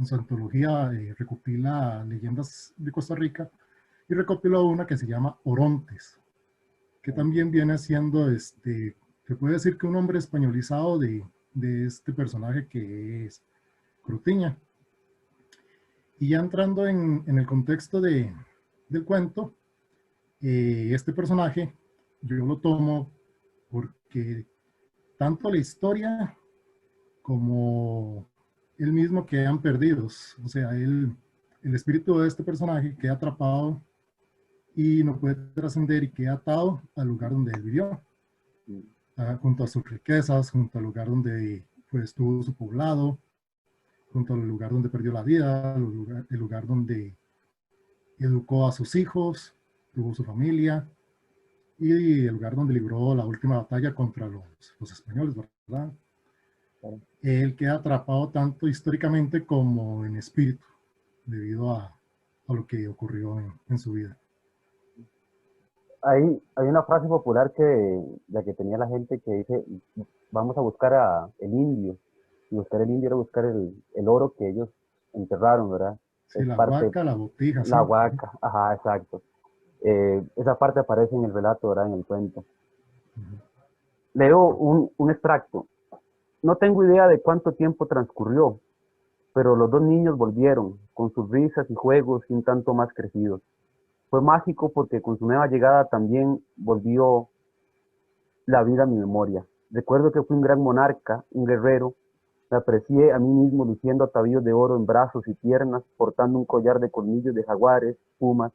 su antología recopila leyendas de Costa Rica y recopiló una que se llama Orontes, que también viene siendo, se puede decir que un nombre españolizado de este personaje que es Gurutiña. Y ya entrando en el contexto del cuento, este personaje yo lo tomo porque tanto la historia como él mismo quedan perdidos. O sea, el espíritu de este personaje queda atrapado y no puede trascender y queda atado al lugar donde él vivió, junto a sus riquezas, junto al lugar donde pues tuvo su poblado, junto al lugar donde perdió la vida, el lugar donde educó a sus hijos, tuvo su familia, y el lugar donde libró la última batalla contra los españoles, ¿verdad? Él queda atrapado tanto históricamente como en espíritu, debido a lo que ocurrió en su vida. Hay una frase popular la que tenía la gente que dice, vamos a buscar el indio, y buscar el indio era buscar el oro que ellos enterraron, ¿verdad? Sí, la huaca, la botija. La huaca, ajá, exacto. Esa parte aparece en el relato, ¿verdad? En el cuento. Leo un extracto. No tengo idea de cuánto tiempo transcurrió, pero los dos niños volvieron, con sus risas y juegos y un tanto más crecidos. Fue mágico porque con su nueva llegada también volvió la vida a mi memoria. Recuerdo que fui un gran monarca, un guerrero. Me aprecié a mí mismo luciendo atavíos de oro en brazos y piernas, portando un collar de colmillos de jaguares, pumas,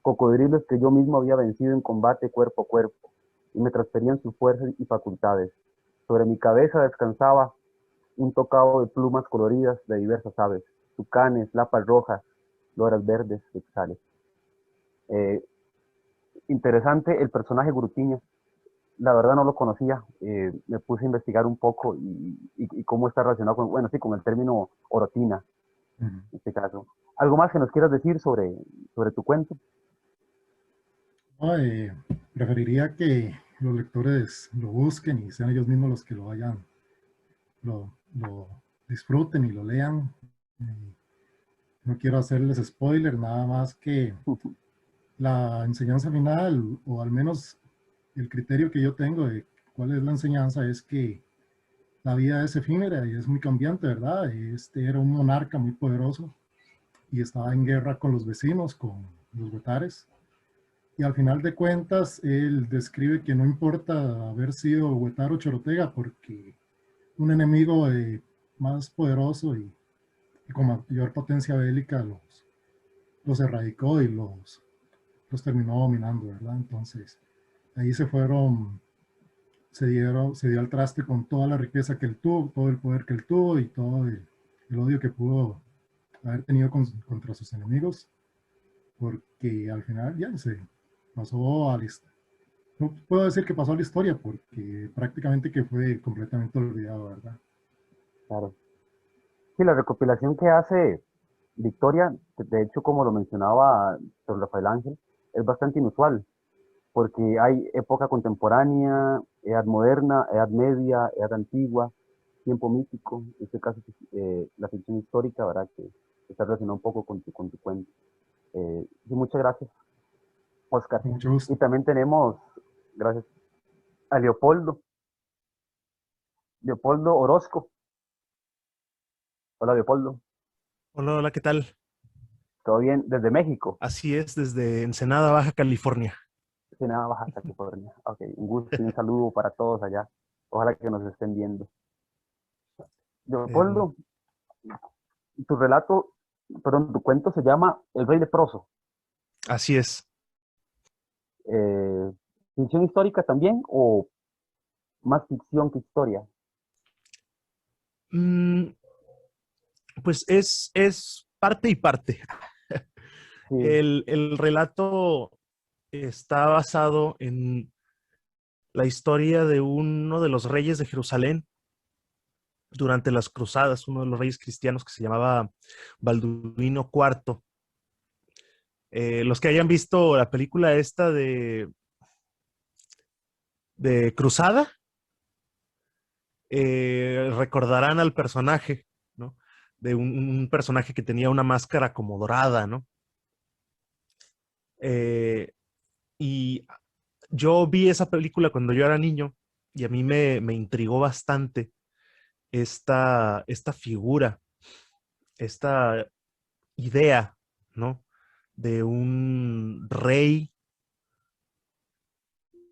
cocodrilos que yo mismo había vencido en combate cuerpo a cuerpo, y me transferían sus fuerzas y facultades. Sobre mi cabeza descansaba un tocado de plumas coloridas de diversas aves, tucanes, lapas rojas, loras verdes, quetzales. Interesante el personaje Gurutiña. La verdad no lo conocía. Me puse a investigar un poco y cómo está relacionado con el término orotina, en este caso. ¿Algo más que nos quieras decir sobre tu cuento? Preferiría que los lectores lo busquen y sean ellos mismos los que lo disfruten y lo lean. No quiero hacerles spoiler, nada más que la enseñanza final, o al menos el criterio que yo tengo de cuál es la enseñanza, es que la vida es efímera y es muy cambiante, ¿verdad? Era un monarca muy poderoso y estaba en guerra con los vecinos, con los huetares. Y al final de cuentas, él describe que no importa haber sido huetar o chorotega, porque un enemigo más poderoso y con mayor potencia bélica los erradicó y los terminó dominando, ¿verdad? Entonces, ahí se dio al traste con toda la riqueza que él tuvo, todo el poder que él tuvo y todo el odio que pudo haber tenido contra sus enemigos, porque al final ya se pasó a la historia. No puedo decir que pasó a la historia porque prácticamente que fue completamente olvidado, ¿verdad? Claro. Sí, la recopilación que hace Victoria, de hecho, como lo mencionaba don Rafael Ángel, es bastante inusual, porque hay época contemporánea, edad moderna, edad media, edad antigua, tiempo mítico, en este caso la ficción histórica, ¿verdad? Que está relacionada un poco con tu cuento. Y muchas gracias, Oscar. Con mucho gusto. Y también tenemos, gracias, a Leopoldo Orozco. Hola, Leopoldo. Hola, hola, ¿qué tal? ¿Todo bien? Desde México. Así es, desde Ensenada, Baja California. Ensenada, Baja California. Ok, un gusto y un saludo para todos allá. Ojalá que nos estén viendo. Leopoldo, tu relato, perdón, tu cuento se llama El Rey Leproso. Así es. ¿Ficción histórica también o más ficción que historia? Mm, pues es parte y parte. Sí, El relato está basado en la historia de uno de los reyes de Jerusalén durante las cruzadas, uno de los reyes cristianos que se llamaba Balduino IV. Los que hayan visto la película esta de Cruzada, recordarán al personaje, ¿no? De un personaje que tenía una máscara como dorada, ¿no? Y yo vi esa película cuando yo era niño y a mí me intrigó bastante esta figura, esta idea, ¿no? De un rey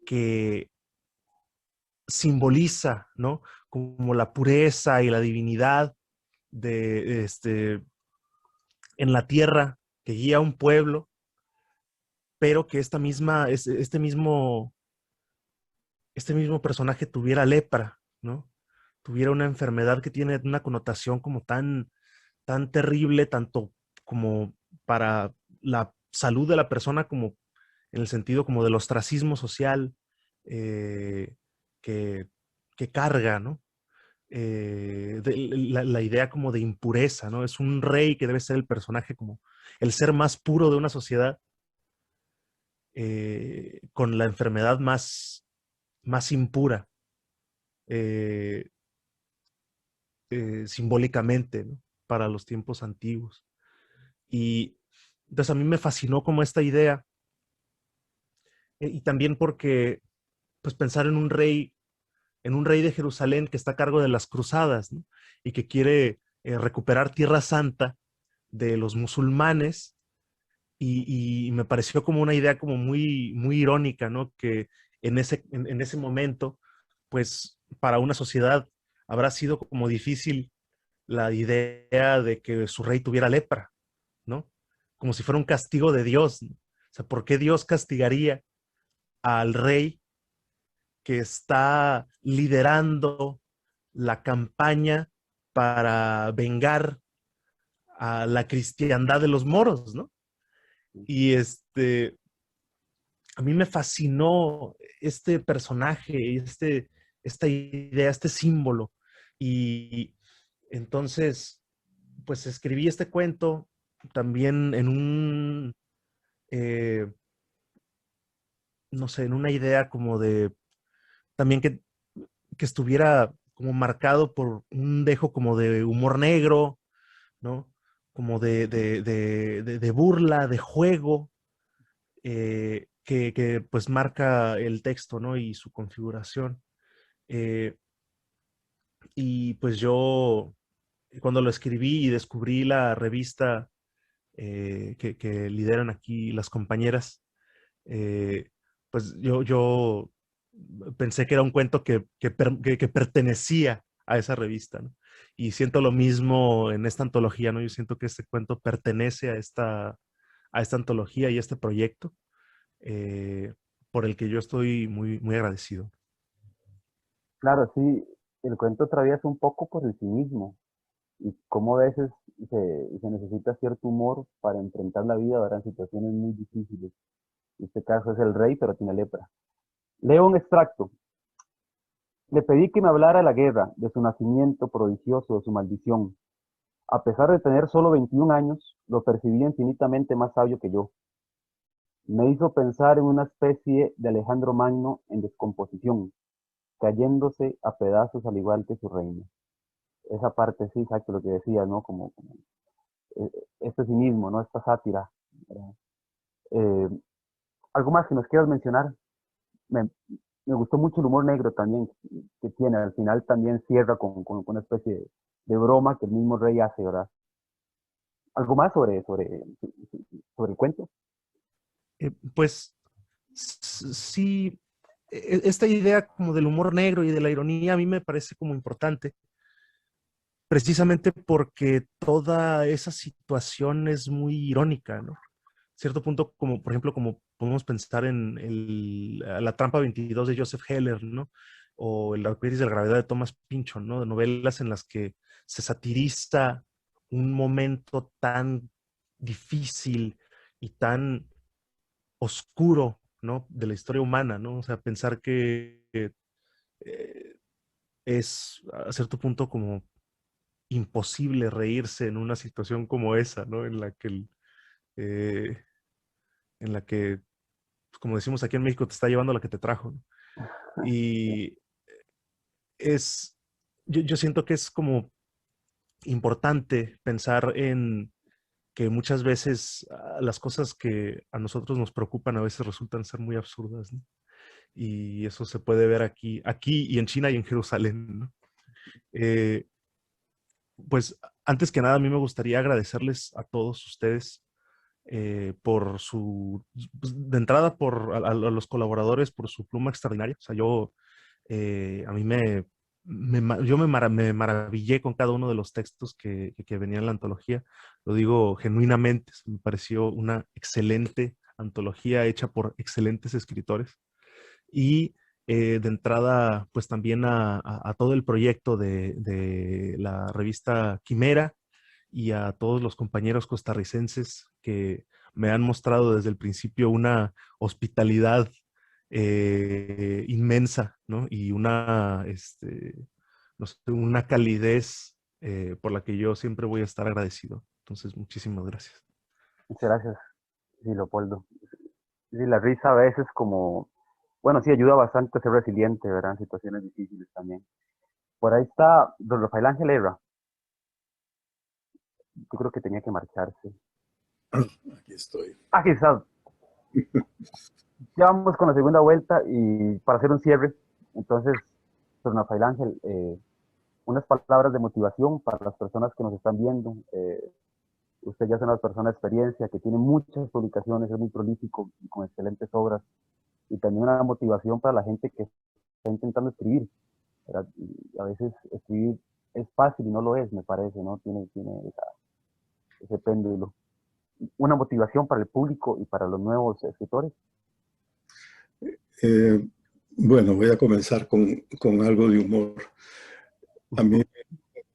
que simboliza, ¿no? Como la pureza y la divinidad en la tierra, que guía a un pueblo, pero que este mismo personaje tuviera lepra, ¿no? Tuviera una enfermedad que tiene una connotación como tan terrible, tanto como para la salud de la persona, como en el sentido como del ostracismo social eh, que, que carga, ¿no? La idea como de impureza, ¿no? Es un rey que debe ser el personaje como el ser más puro de una sociedad, con la enfermedad más impura, eh, simbólicamente, ¿no? Para los tiempos antiguos. Y entonces a mí me fascinó como esta idea, y también porque pues pensar en un rey de Jerusalén que está a cargo de las cruzadas, ¿no? Y que quiere recuperar Tierra Santa de los musulmanes, y me pareció como una idea como muy irónica, ¿no? Que en ese momento, pues para una sociedad habrá sido como difícil la idea de que su rey tuviera lepra, ¿no? Como si fuera un castigo de Dios, ¿no? O sea, ¿por qué Dios castigaría al rey que está liderando la campaña para vengar a la cristiandad de los moros, ¿no? Y a mí me fascinó este personaje, esta idea, este símbolo. Y entonces, pues escribí este cuento también eh, no sé, en una idea como también que estuviera como marcado por un dejo como de humor negro, ¿no? Como de burla, de juego, que pues marca el texto, ¿no? Y su configuración. Eh, y pues yo, cuando lo escribí y descubrí la revista que lideran aquí las compañeras, pues yo pensé que era un cuento que pertenecía a esa revista, ¿no? Y siento lo mismo en esta antología, ¿no? Yo siento que este cuento pertenece a esta antología y a este proyecto, eh, por el que yo estoy muy agradecido. claro, sí, el cuento atraviesa un poco por el cinismo y cómo a veces se necesita cierto humor para enfrentar la vida, ¿verdad? En situaciones muy difíciles. En este caso es el rey, pero tiene lepra. Leo un extracto. Le pedí que me hablara de la guerra, de su nacimiento prodigioso, de su maldición. A pesar de tener solo 21 años, lo percibía infinitamente más sabio que yo. Me hizo pensar en una especie de Alejandro Magno en descomposición, cayéndose a pedazos al igual que su reino. Esa parte sí, exacto, lo que decía, ¿no? Como este cinismo, ¿no? Esta sátira. ¿Algo más que nos quieras mencionar? Me, me gustó mucho el humor negro también que tiene. Al final también cierra con una especie de broma que el mismo rey hace, ¿verdad? ¿Algo más sobre el cuento? Pues sí, esta idea como del humor negro y de la ironía a mí me parece como importante, precisamente porque toda esa situación es muy irónica, ¿no? Cierto punto, como por ejemplo, como podemos pensar en La trampa 22 de Joseph Heller, ¿no? O El arcoíris de la gravedad de Thomas Pynchon, ¿no? De novelas en las que se satiriza un momento tan difícil y tan oscuro, ¿no? De la historia humana, ¿no? O sea, pensar que es a cierto punto como imposible reírse en una situación como esa, ¿no? Eh, en la que, pues, como decimos aquí en México, te está llevando la que te trajo, ¿no? Y es, yo siento que es como importante pensar en que muchas veces las cosas que a nosotros nos preocupan a veces resultan ser muy absurdas, ¿no? Y eso se puede ver aquí y en China y en Jerusalén, ¿no? Pues antes que nada, a mí me gustaría agradecerles a todos ustedes por su, pues, de entrada a los colaboradores por su pluma extraordinaria. O sea, a mí me maravillé con cada uno de los textos que venían en la antología. Lo digo genuinamente, me pareció una excelente antología hecha por excelentes escritores. Y de entrada, pues también a todo el proyecto de la revista Quimera y a todos los compañeros costarricenses que me han mostrado desde el principio una hospitalidad inmensa, ¿no? Y no sé, una calidez por la que yo siempre voy a estar agradecido. Entonces, muchísimas gracias. Muchas gracias, sí, Leopoldo. Sí, la risa a veces como, bueno, sí, ayuda bastante a ser resiliente, ¿verdad? En situaciones difíciles también. Por ahí está don Rafael Ángel Herra. Yo creo que tenía que marcharse. Aquí estoy. Aquí está. Ya vamos con la segunda vuelta y para hacer un cierre, entonces, don Rafael Ángel, unas palabras de motivación para las personas que nos están viendo. Usted ya es una persona de experiencia que tiene muchas publicaciones, es muy prolífico y con excelentes obras. Y también una motivación para la gente que está intentando escribir, ¿verdad? Y a veces escribir es fácil y no lo es, me parece, ¿no? Tiene ese péndulo. Una motivación para el público y para los nuevos escritores. Bueno, voy a comenzar con algo de humor. A mí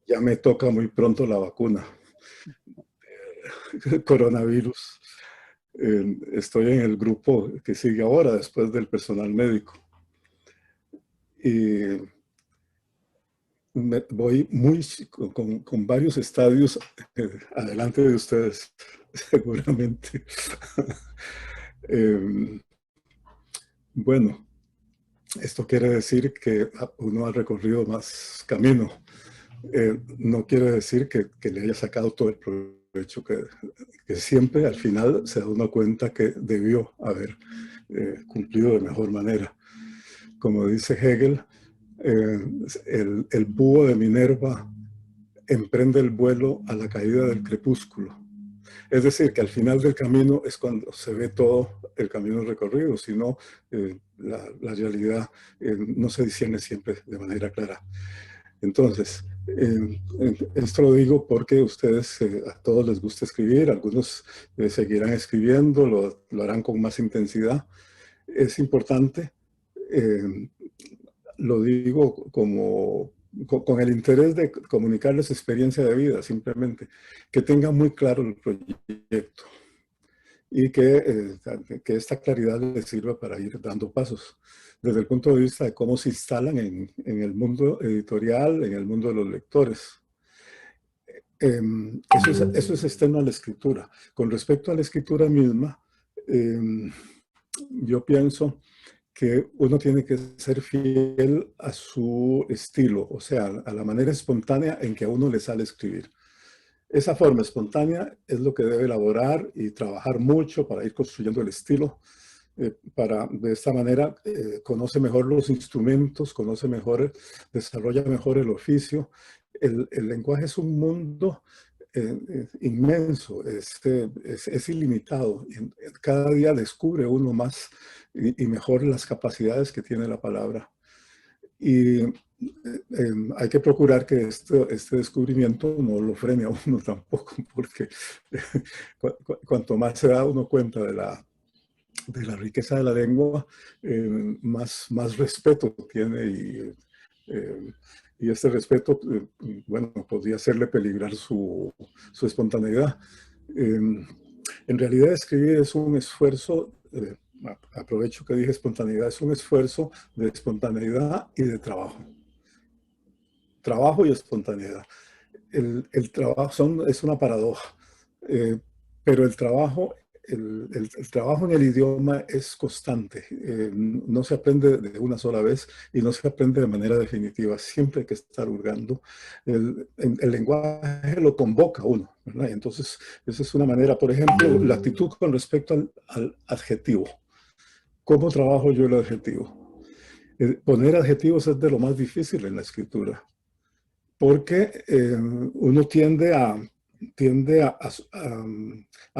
ya me toca muy pronto la vacuna. Coronavirus. Estoy en el grupo que sigue ahora, después del personal médico. Y voy con varios estadios adelante de ustedes, seguramente. Bueno, esto quiere decir que uno ha recorrido más camino. No quiere decir que le haya sacado todo el provecho que siempre al final se da uno cuenta que debió haber cumplido de mejor manera. Como dice Hegel, el búho de Minerva emprende el vuelo a la caída del crepúsculo. Es decir, que al final del camino es cuando se ve todo el camino recorrido, si no, la realidad no se discierne siempre de manera clara. Entonces, esto lo digo porque ustedes, a todos les gusta escribir, algunos seguirán escribiendo, lo harán con más intensidad. Es importante, lo digo como con el interés de comunicarles experiencia de vida, simplemente, que tengan muy claro el proyecto y que esta claridad les sirva para ir dando pasos desde el punto de vista de cómo se instalan en el mundo editorial, en el mundo de los lectores. Eso es externo a la escritura. Con respecto a la escritura misma, yo pienso que uno tiene que ser fiel a su estilo, o sea, a la manera espontánea en que a uno le sale escribir. Esa forma espontánea es lo que debe elaborar y trabajar mucho para ir construyendo el estilo. De esta manera conoce mejor los instrumentos, conoce mejor, desarrolla mejor el oficio. El lenguaje es un mundo inmenso, es ilimitado. Y cada día descubre uno más y mejor las capacidades que tiene la palabra. Y hay que procurar que este descubrimiento no lo frene a uno tampoco, porque cuanto más se da uno cuenta de la riqueza de la lengua, más respeto tiene y este respeto, bueno, podría hacerle peligrar su espontaneidad. En realidad escribir es un esfuerzo, aprovecho que dije espontaneidad, es un esfuerzo de espontaneidad y de trabajo. Trabajo y espontaneidad. El trabajo es una paradoja, pero el trabajo en el idioma es constante, no se aprende de una sola vez y no se aprende de manera definitiva, siempre hay que estar hurgando. El lenguaje lo convoca a uno, ¿verdad? Entonces, esa es una manera. Por ejemplo, la actitud con respecto al adjetivo. ¿Cómo trabajo yo el adjetivo? Poner adjetivos es de lo más difícil en la escritura, porque uno tiende a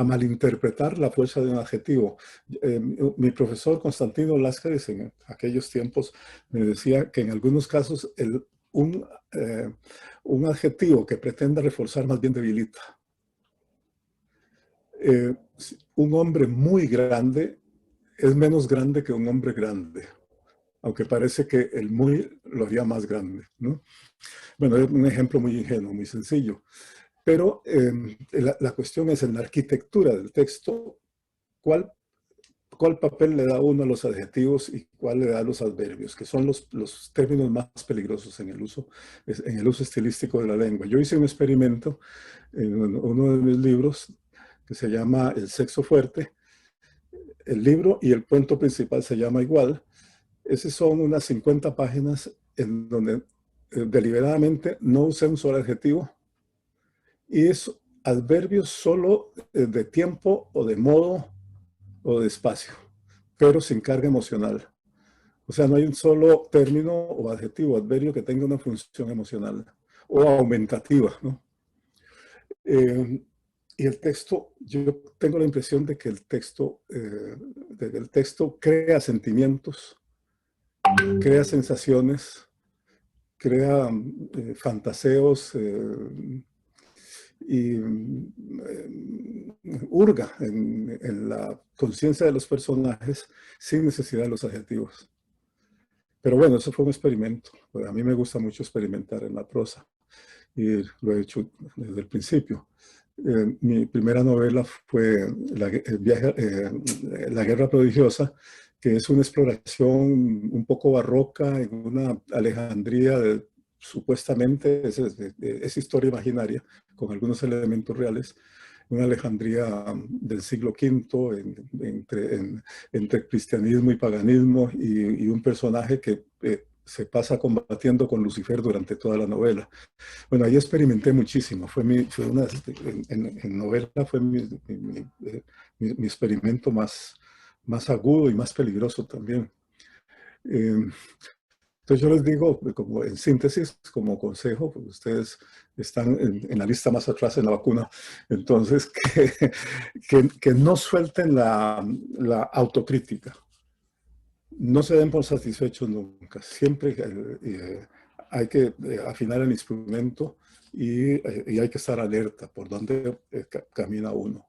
malinterpretar la fuerza de un adjetivo. Mi profesor Constantino Láscaris en aquellos tiempos me decía que en algunos casos un adjetivo que pretenda reforzar más bien debilita. Un hombre muy grande es menos grande que un hombre grande, aunque parece que el muy lo haría más grande, ¿no? Bueno, es un ejemplo muy ingenuo, muy sencillo. Pero la cuestión es en la arquitectura del texto, ¿cuál papel le da uno a los adjetivos y cuál le da a los adverbios, que son los términos más peligrosos en el uso estilístico de la lengua? Yo hice un experimento en uno de mis libros que se llama El sexo fuerte. El libro y el cuento principal se llama igual. Esas son unas 50 páginas en donde deliberadamente no usé un solo adjetivo, y es adverbios solo de tiempo o de modo o de espacio, pero sin carga emocional. O sea, no hay un solo término o adjetivo, adverbio que tenga una función emocional o aumentativa, ¿no? Y el texto, yo tengo la impresión de que el texto crea sentimientos, crea sensaciones, crea fantaseos, y hurga en la conciencia de los personajes sin necesidad de los adjetivos. Pero bueno, eso fue un experimento. A mí me gusta mucho experimentar en la prosa y lo he hecho desde el principio. Mi primera novela fue La Guerra Prodigiosa, que es una exploración un poco barroca en una Alejandría supuestamente es historia imaginaria, con algunos elementos reales, una Alejandría del siglo V, entre cristianismo y paganismo, y un personaje que se pasa combatiendo con Lucifer durante toda la novela. Bueno, ahí experimenté muchísimo. En novela fue mi experimento más agudo y más peligroso también. Entonces yo les digo, como en síntesis, como consejo, porque ustedes están en la lista más atrás en la vacuna, entonces que no suelten la autocrítica. No se den por satisfechos nunca. Siempre hay que afinar el instrumento y hay que estar alerta por dónde camina uno.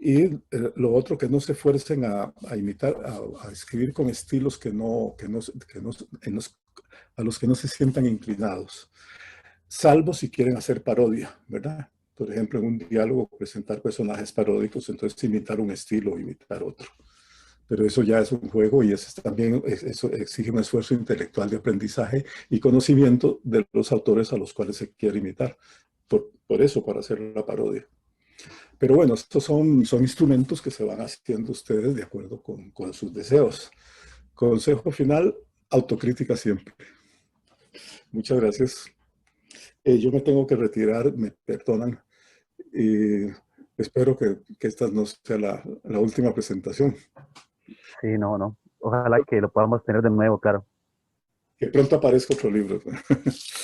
Y lo otro, que no se esfuercen a imitar, a escribir con estilos a los que no se sientan inclinados, salvo si quieren hacer parodia, ¿verdad? Por ejemplo, en un diálogo presentar personajes paródicos, entonces imitar un estilo o imitar otro. Pero eso ya es un juego y eso también eso exige un esfuerzo intelectual de aprendizaje y conocimiento de los autores a los cuales se quiere imitar. Por eso, para hacer la parodia. Pero bueno, estos son instrumentos que se van haciendo ustedes de acuerdo con sus deseos. Consejo final, autocrítica siempre. Muchas gracias. Yo me tengo que retirar, me perdonan. Y espero que esta no sea la última presentación. Sí, no. Ojalá que lo podamos tener de nuevo, claro. Que pronto aparezca otro libro.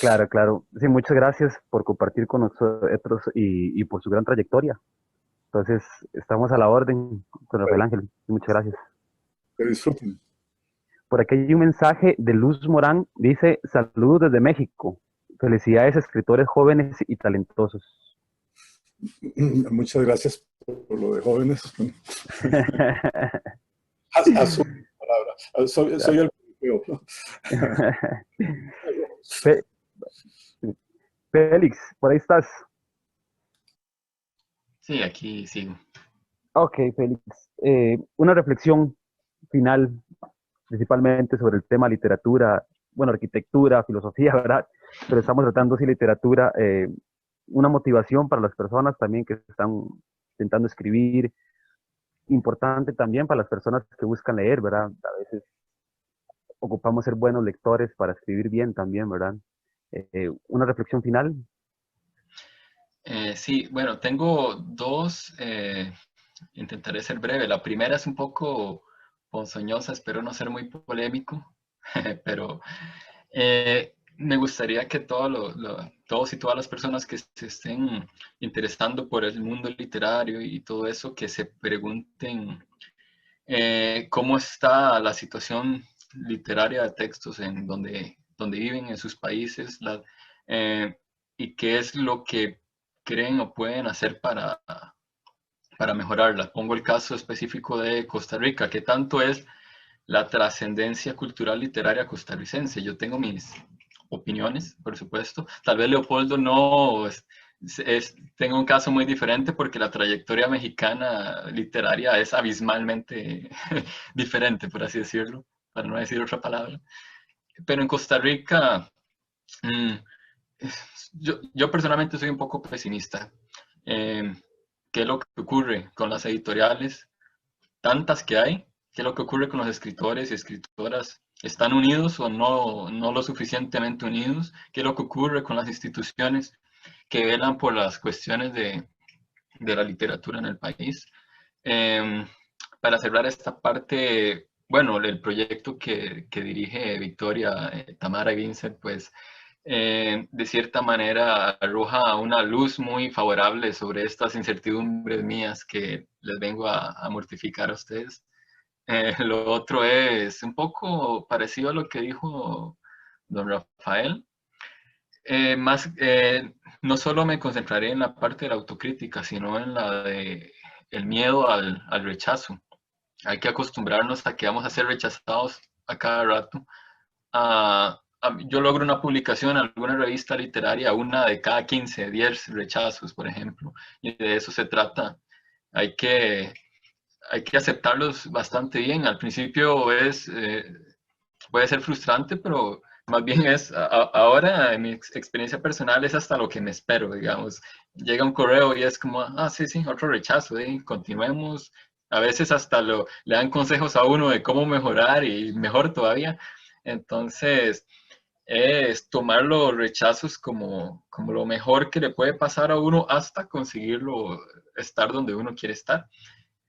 Claro. Sí, muchas gracias por compartir con nosotros y por su gran trayectoria. Entonces, estamos a la orden con Rafael Ángel. Muchas gracias. Que disfruten. Por aquí hay un mensaje de Luz Morán. Dice, saludos desde México. Felicidades a escritores jóvenes y talentosos. Muchas gracias por lo de jóvenes. Asumo la palabra. Soy el europeo. Félix, por ahí estás. Sí, aquí sigo. Ok, Félix. Una reflexión final, principalmente sobre el tema literatura, bueno, arquitectura, filosofía, ¿verdad? Pero estamos tratando, sí, literatura, una motivación para las personas también que están intentando escribir, importante también para las personas que buscan leer, ¿verdad? A veces ocupamos ser buenos lectores para escribir bien también, ¿verdad? Una reflexión final. Sí, bueno, tengo dos, intentaré ser breve. La primera es un poco ponzoñosa, espero no ser muy polémico, pero me gustaría que todos y todas las personas que se estén interesando por el mundo literario y todo eso, que se pregunten cómo está la situación literaria de textos en donde viven, en sus países, y qué es lo que creen o pueden hacer para mejorarla. Pongo el caso específico de Costa Rica, que tanto es la trascendencia cultural literaria costarricense. Yo tengo mis opiniones, por supuesto. Tal vez Leopoldo no tenga un caso muy diferente porque la trayectoria mexicana literaria es abismalmente diferente, por así decirlo, para no decir otra palabra. Pero en Costa Rica, yo personalmente soy un poco pesimista. ¿Qué es lo que ocurre con las editoriales? Tantas que hay, ¿qué es lo que ocurre con los escritores y escritoras? ¿Están unidos o no lo suficientemente unidos? ¿Qué es lo que ocurre con las instituciones que velan por las cuestiones de la literatura en el país? Para cerrar esta parte, bueno, el proyecto que dirige Victoria, Tamara y Vincent, pues de cierta manera arroja una luz muy favorable sobre estas incertidumbres mías que les vengo a mortificar a ustedes. Lo otro es un poco parecido a lo que dijo don Rafael. No solo me concentraré en la parte de la autocrítica, sino en la de el miedo al rechazo. Hay que acostumbrarnos a que vamos a ser rechazados a cada rato. Yo logro una publicación en alguna revista literaria, una de cada 15, 10 rechazos, por ejemplo, y de eso se trata. Hay que aceptarlos bastante bien. Al principio puede ser frustrante, pero más bien ahora en mi experiencia personal es hasta lo que me espero, digamos. Llega un correo y es como, sí, otro rechazo, continuemos. A veces hasta le dan consejos a uno de cómo mejorar y mejor todavía. Entonces, es tomar los rechazos como lo mejor que le puede pasar a uno hasta conseguirlo estar donde uno quiere estar.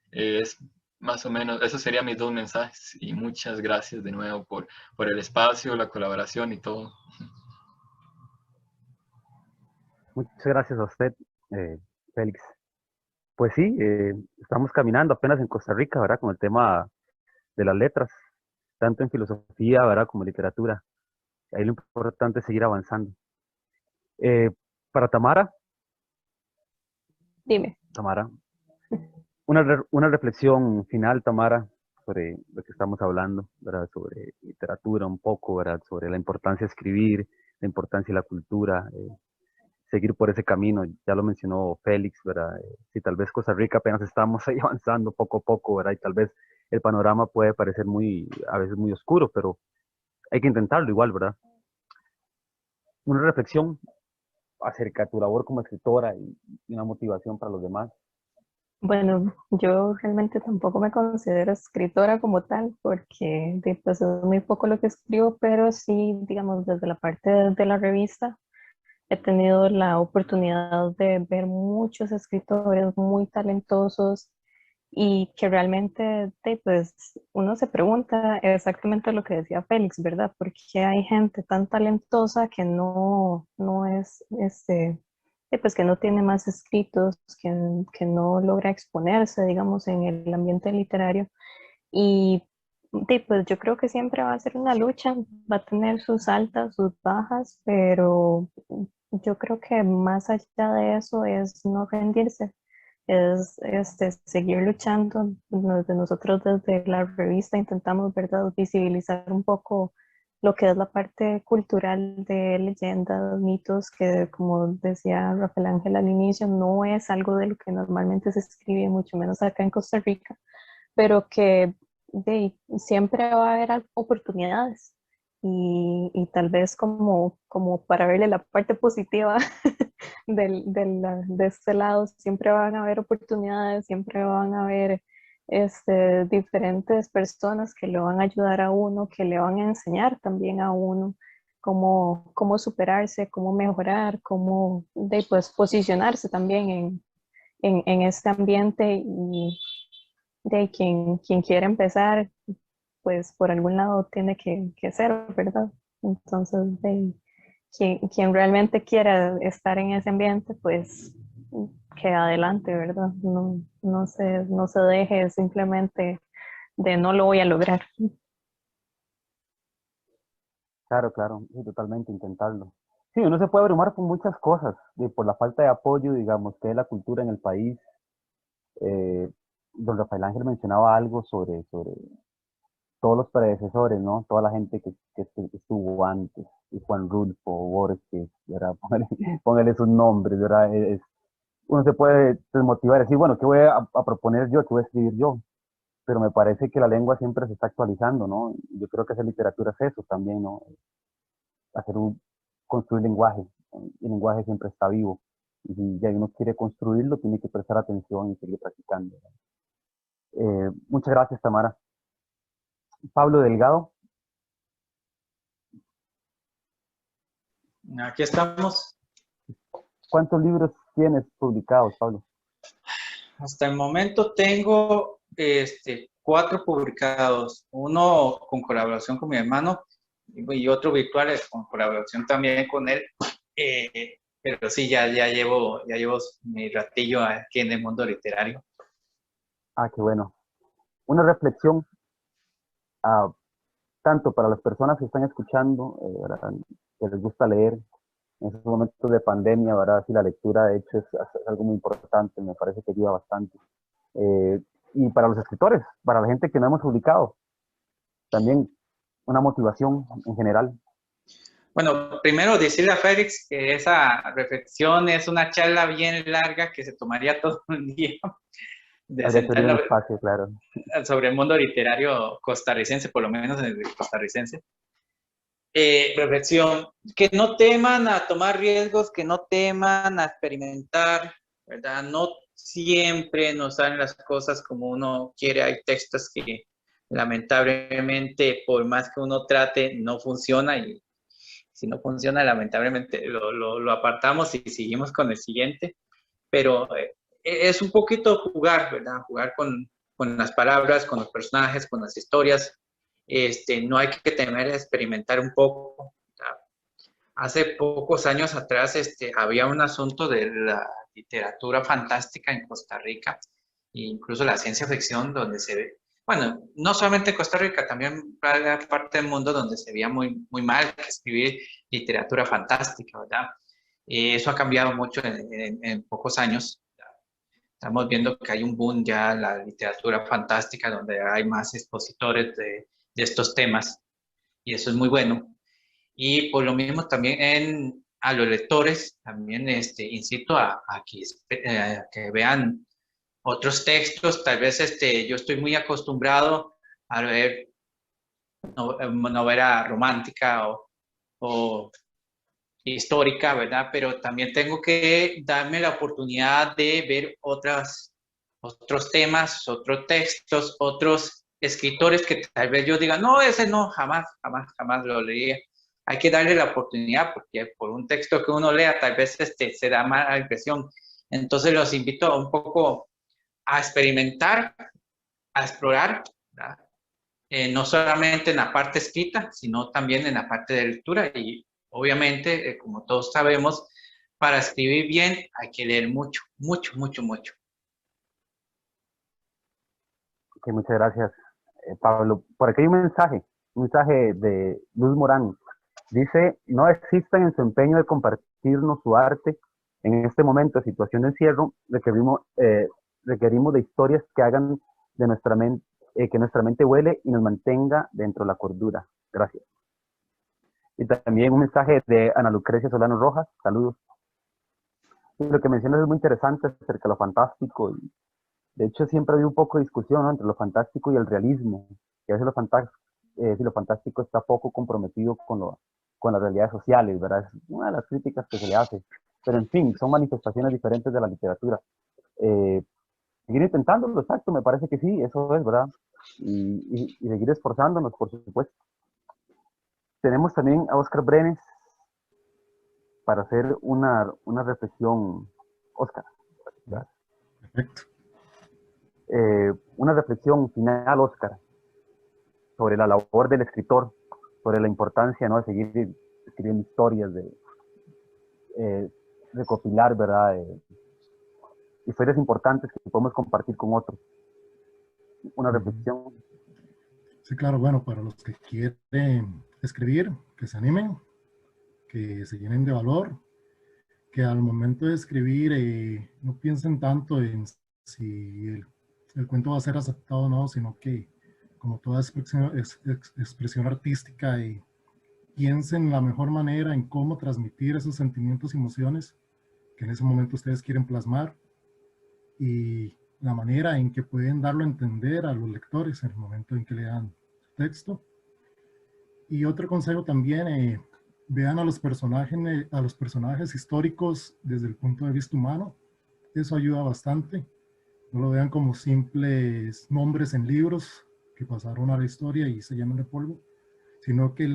Es más o menos, esos serían mis dos mensajes y muchas gracias de nuevo por el espacio, la colaboración y todo. Muchas gracias a usted, Félix. Pues sí, estamos caminando apenas en Costa Rica, ¿verdad? Con el tema de las letras, tanto en filosofía, ¿verdad? Como en literatura. Ahí lo importante es seguir avanzando. Para Tamara. Dime. Tamara. Una reflexión final, Tamara, sobre lo que estamos hablando, ¿verdad? Sobre literatura un poco, ¿verdad? Sobre la importancia de escribir, la importancia de la cultura, seguir por ese camino. Ya lo mencionó Félix, ¿verdad? Si tal vez Costa Rica apenas estamos ahí avanzando poco a poco, ¿verdad? Y tal vez el panorama puede parecer a veces muy oscuro, pero hay que intentarlo igual, ¿verdad? Una reflexión acerca de tu labor como escritora y una motivación para los demás. Bueno, yo realmente tampoco me considero escritora como tal, porque pues, es muy poco lo que escribo, pero sí, digamos, desde la parte de la revista, he tenido la oportunidad de ver muchos escritores muy talentosos y que realmente, pues, uno se pregunta exactamente lo que decía Félix, ¿verdad? Porque hay gente tan talentosa que no es, pues, que no tiene más escritos, que no logra exponerse, digamos, en el ambiente literario. Y pues yo creo que siempre va a ser una lucha, va a tener sus altas, sus bajas, pero yo creo que más allá de eso es no rendirse, es seguir luchando. Nosotros desde la revista intentamos, ¿verdad?, visibilizar un poco lo que es la parte cultural de leyendas, mitos, que como decía Rafael Ángel al inicio, no es algo de lo que normalmente se escribe, mucho menos acá en Costa Rica, pero que siempre va a haber oportunidades y tal vez como para verle la parte positiva de este lado, siempre van a haber oportunidades, siempre van a haber diferentes personas que le van a ayudar a uno, que le van a enseñar también a uno cómo superarse, cómo mejorar, cómo pues, posicionarse también en este ambiente y de quien quiere empezar, pues por algún lado tiene que ser, ¿verdad? Entonces, quien realmente quiera estar en ese ambiente, pues que adelante, ¿verdad? No se deje simplemente de no lo voy a lograr. Claro, claro, sí, totalmente, intentarlo. Sí, uno se puede abrumar por muchas cosas, por la falta de apoyo, digamos, que es la cultura en el país. Eh, Don Rafael Ángel mencionaba algo sobre todos los predecesores, ¿no? Toda la gente que estuvo antes, y Juan Rulfo, Borges, ¿verdad? Póngale sus nombres, ¿verdad? Uno se puede desmotivar y decir, bueno, ¿qué voy a proponer yo? ¿Qué voy a escribir yo? Pero me parece que la lengua siempre se está actualizando, ¿no? Yo creo que hacer literatura es eso también, ¿no? Construir lenguaje. El lenguaje siempre está vivo. Y si ya uno quiere construirlo, tiene que prestar atención y seguir practicando. Muchas gracias, Tamara. Pablo Delgado. Aquí estamos. ¿Cuántos libros tienes publicados, Pablo? Hasta el momento tengo 4 publicados, uno con colaboración con mi hermano y otro virtual con colaboración también con él. Pero sí, ya llevo mi ratillo aquí en el mundo literario. Ah, qué bueno. Una reflexión, tanto para las personas que están escuchando, ¿verdad? Que les gusta leer en esos momentos de pandemia, ¿verdad? Sí, la lectura, de hecho, es algo muy importante, me parece que ayuda bastante. Y para los escritores, para la gente que no hemos publicado, también una motivación en general. Bueno, primero decirle a Félix que esa reflexión es una charla bien larga que se tomaría todo un día de sentarnos espacio, claro, sobre el mundo literario costarricense, por lo menos en el costarricense. Reflexión, que no teman a tomar riesgos, que no teman a experimentar, ¿verdad? No siempre nos salen las cosas como uno quiere. Hay textos que lamentablemente, por más que uno trate, no funciona, y si no funciona, lamentablemente lo apartamos y seguimos con el siguiente. Pero es un poquito jugar, ¿verdad? Jugar con las palabras, con los personajes, con las historias. No hay que temer a experimentar un poco. Hace pocos años atrás había un asunto de la literatura fantástica en Costa Rica, e incluso la ciencia ficción, donde se ve, bueno, no solamente en Costa Rica, también para la parte del mundo donde se veía muy, muy mal escribir literatura fantástica, ¿verdad? Eso ha cambiado mucho en pocos años. Estamos viendo que hay un boom ya en la literatura fantástica, donde hay más expositores de estos temas, y eso es muy bueno. Y por lo mismo también a los lectores, también incito a que vean otros textos. Tal vez yo estoy muy acostumbrado a ver novela romántica o histórica, ¿verdad? Pero también tengo que darme la oportunidad de ver otros temas, otros textos, otros escritores que tal vez yo diga, no, ese no, jamás, jamás, jamás lo leería. Hay que darle la oportunidad porque por un texto que uno lea tal vez se da mala impresión. Entonces los invito un poco a experimentar, a explorar, ¿verdad? No solamente en la parte escrita, sino también en la parte de lectura. Y obviamente, como todos sabemos, para escribir bien hay que leer mucho, mucho, mucho, mucho. Ok, muchas gracias, Pablo. Por aquí hay un mensaje de Luz Morán. Dice, no existan en su empeño de compartirnos su arte. En este momento de situación de encierro, requerimos de historias que hagan de que nuestra mente huele y nos mantenga dentro de la cordura. Gracias. Y también un mensaje de Ana Lucrecia Solano Rojas. Saludos. Y lo que mencionas es muy interesante acerca de lo fantástico. Y de hecho, siempre ha habido un poco de discusión, ¿no?, entre lo fantástico y el realismo. Que a veces si lo fantástico está poco comprometido con las realidades sociales, ¿verdad? Es una de las críticas que se le hace. Pero en fin, son manifestaciones diferentes de la literatura. Seguir intentándolo, exacto, me parece que sí, eso es, ¿verdad? Y seguir esforzándonos, por supuesto. Tenemos también a Oscar Brenes para hacer una reflexión. Oscar. ¿Verdad? Perfecto. Una reflexión final, Oscar, sobre la labor del escritor, sobre la importancia, ¿no?, de seguir escribiendo historias, de recopilar, ¿verdad?, historias importantes que podemos compartir con otros. Una reflexión. Sí, claro, bueno, para los que quieren escribir, que se animen, que se llenen de valor, que al momento de escribir no piensen tanto en si el cuento va a ser aceptado o no, sino que como toda expresión artística, piensen la mejor manera en cómo transmitir esos sentimientos y emociones que en ese momento ustedes quieren plasmar, y la manera en que pueden darlo a entender a los lectores en el momento en que lean texto. Y otro consejo también, vean a los personajes históricos desde el punto de vista humano. Eso ayuda bastante. No lo vean como simples nombres en libros que pasaron a la historia y se llenan de polvo, sino que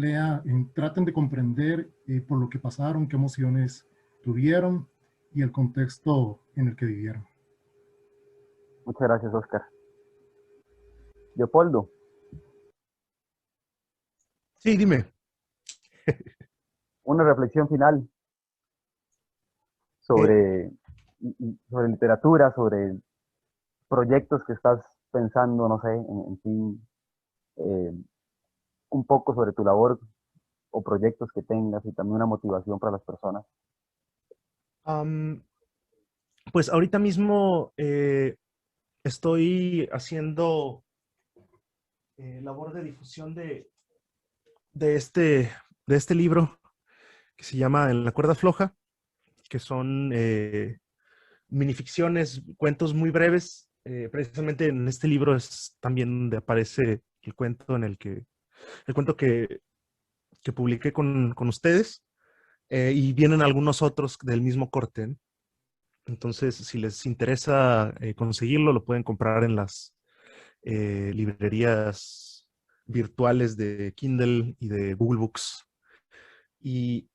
traten de comprender por lo que pasaron, qué emociones tuvieron y el contexto en el que vivieron. Muchas gracias, Oscar. Leopoldo. Sí, dime. Una reflexión final sobre literatura, sobre proyectos que estás pensando, no sé, en fin, un poco sobre tu labor o proyectos que tengas y también una motivación para las personas. Pues ahorita mismo estoy haciendo labor de difusión de este libro que se llama En la cuerda floja, que son minificciones, cuentos muy breves. Precisamente en este libro es también donde aparece el cuento que publiqué con ustedes, y vienen algunos otros del mismo corte, ¿no? Entonces, si les interesa conseguirlo, lo pueden comprar en las librerías virtuales de Kindle y de Google Books. Y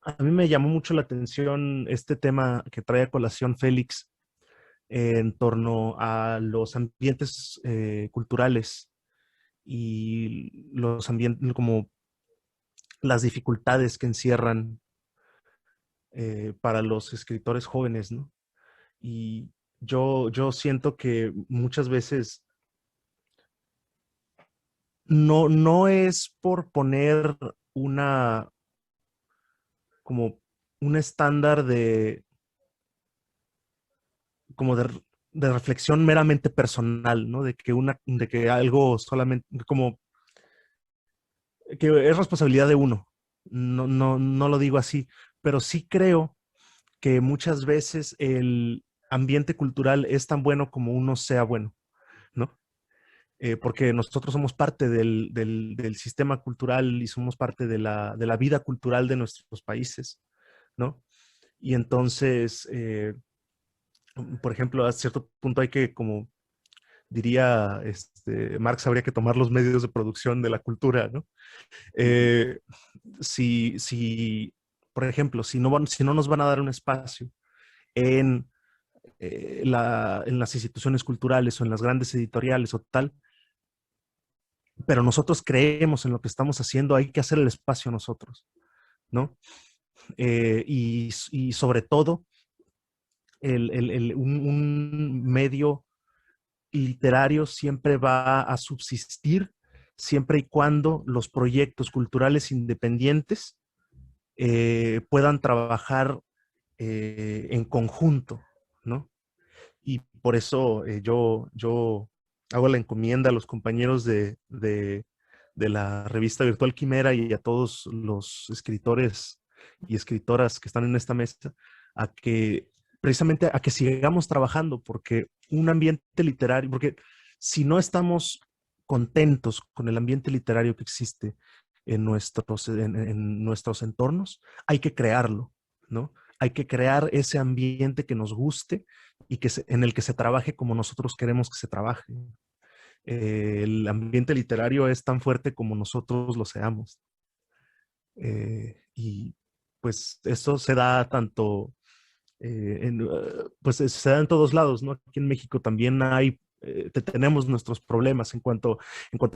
a mí me llamó mucho la atención este tema que trae a colación Félix en torno a los ambientes culturales y los ambientes, como las dificultades que encierran para los escritores jóvenes, ¿no? Y yo siento que muchas veces no es por poner como un estándar como de reflexión meramente personal, ¿no? De que algo solamente, como que es responsabilidad de uno. No lo digo así, pero sí creo que muchas veces el ambiente cultural es tan bueno como uno sea bueno, ¿no? Porque nosotros somos parte del sistema cultural y somos parte de la vida cultural de nuestros países, ¿no? Y entonces, por ejemplo, a cierto punto hay que, como diría Marx, habría que tomar los medios de producción de la cultura, ¿no? Si, por ejemplo, si no nos van a dar un espacio en, en las instituciones culturales o en las grandes editoriales o tal, pero nosotros creemos en lo que estamos haciendo, hay que hacer el espacio nosotros, ¿no? Y sobre todo, un medio literario siempre va a subsistir siempre y cuando los proyectos culturales independientes puedan trabajar en conjunto, ¿no? Y por eso yo hago la encomienda a los compañeros de la revista Virtual Quimera y a todos los escritores y escritoras que están en esta mesa, a que precisamente a que sigamos trabajando, porque un ambiente literario, porque si no estamos contentos con el ambiente literario que existe en nuestros entornos, hay que crearlo, ¿no? Hay que crear ese ambiente que nos guste y en el que se trabaje como nosotros queremos que se trabaje. El ambiente literario es tan fuerte como nosotros lo seamos. Y pues eso se da tanto, pues se da en todos lados, ¿no? Aquí en México también tenemos nuestros problemas en cuanto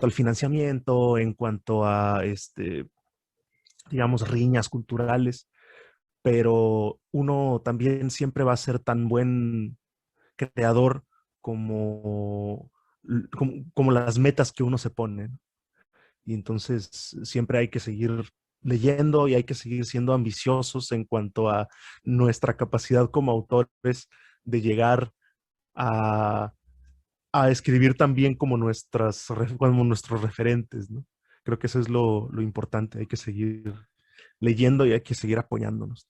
al financiamiento, en cuanto a, digamos, riñas culturales, pero uno también siempre va a ser tan buen creador como las metas que uno se pone, ¿no? Y entonces siempre hay que seguir leyendo y hay que seguir siendo ambiciosos en cuanto a nuestra capacidad como autores de llegar a, a escribir también como como nuestros referentes, ¿no? Creo que eso es lo importante. Hay que seguir leyendo y hay que seguir apoyándonos.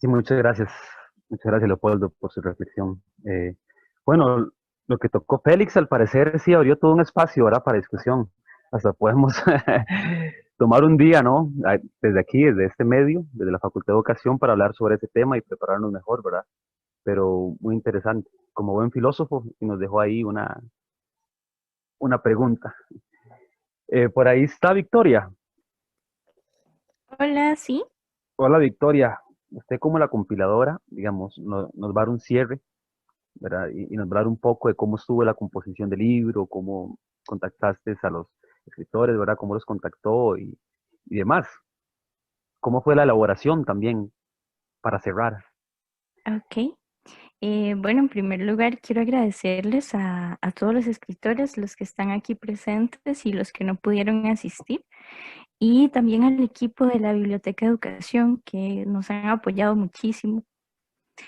Sí, muchas gracias. Muchas gracias, Leopoldo, por su reflexión. Bueno, lo que tocó Félix, al parecer, sí abrió todo un espacio ahora para discusión. Hasta podemos tomar un día, ¿no? Desde aquí, desde este medio, desde la Facultad de Educación, para hablar sobre ese tema y prepararnos mejor, ¿verdad? Pero muy interesante. Como buen filósofo, y nos dejó ahí una pregunta. Por ahí está Victoria. Hola, sí. Hola, Victoria. Usted como la compiladora, digamos, nos va a dar un cierre, ¿verdad? Y nos va a hablar un poco de cómo estuvo la composición del libro, cómo contactaste a los escritores, ¿verdad? Cómo los contactó y demás. ¿Cómo fue la elaboración también para cerrar? Ok. Bueno, en primer lugar, quiero agradecerles a todos los escritores, los que están aquí presentes y los que no pudieron asistir, y también al equipo de la Biblioteca de Educación que nos han apoyado muchísimo.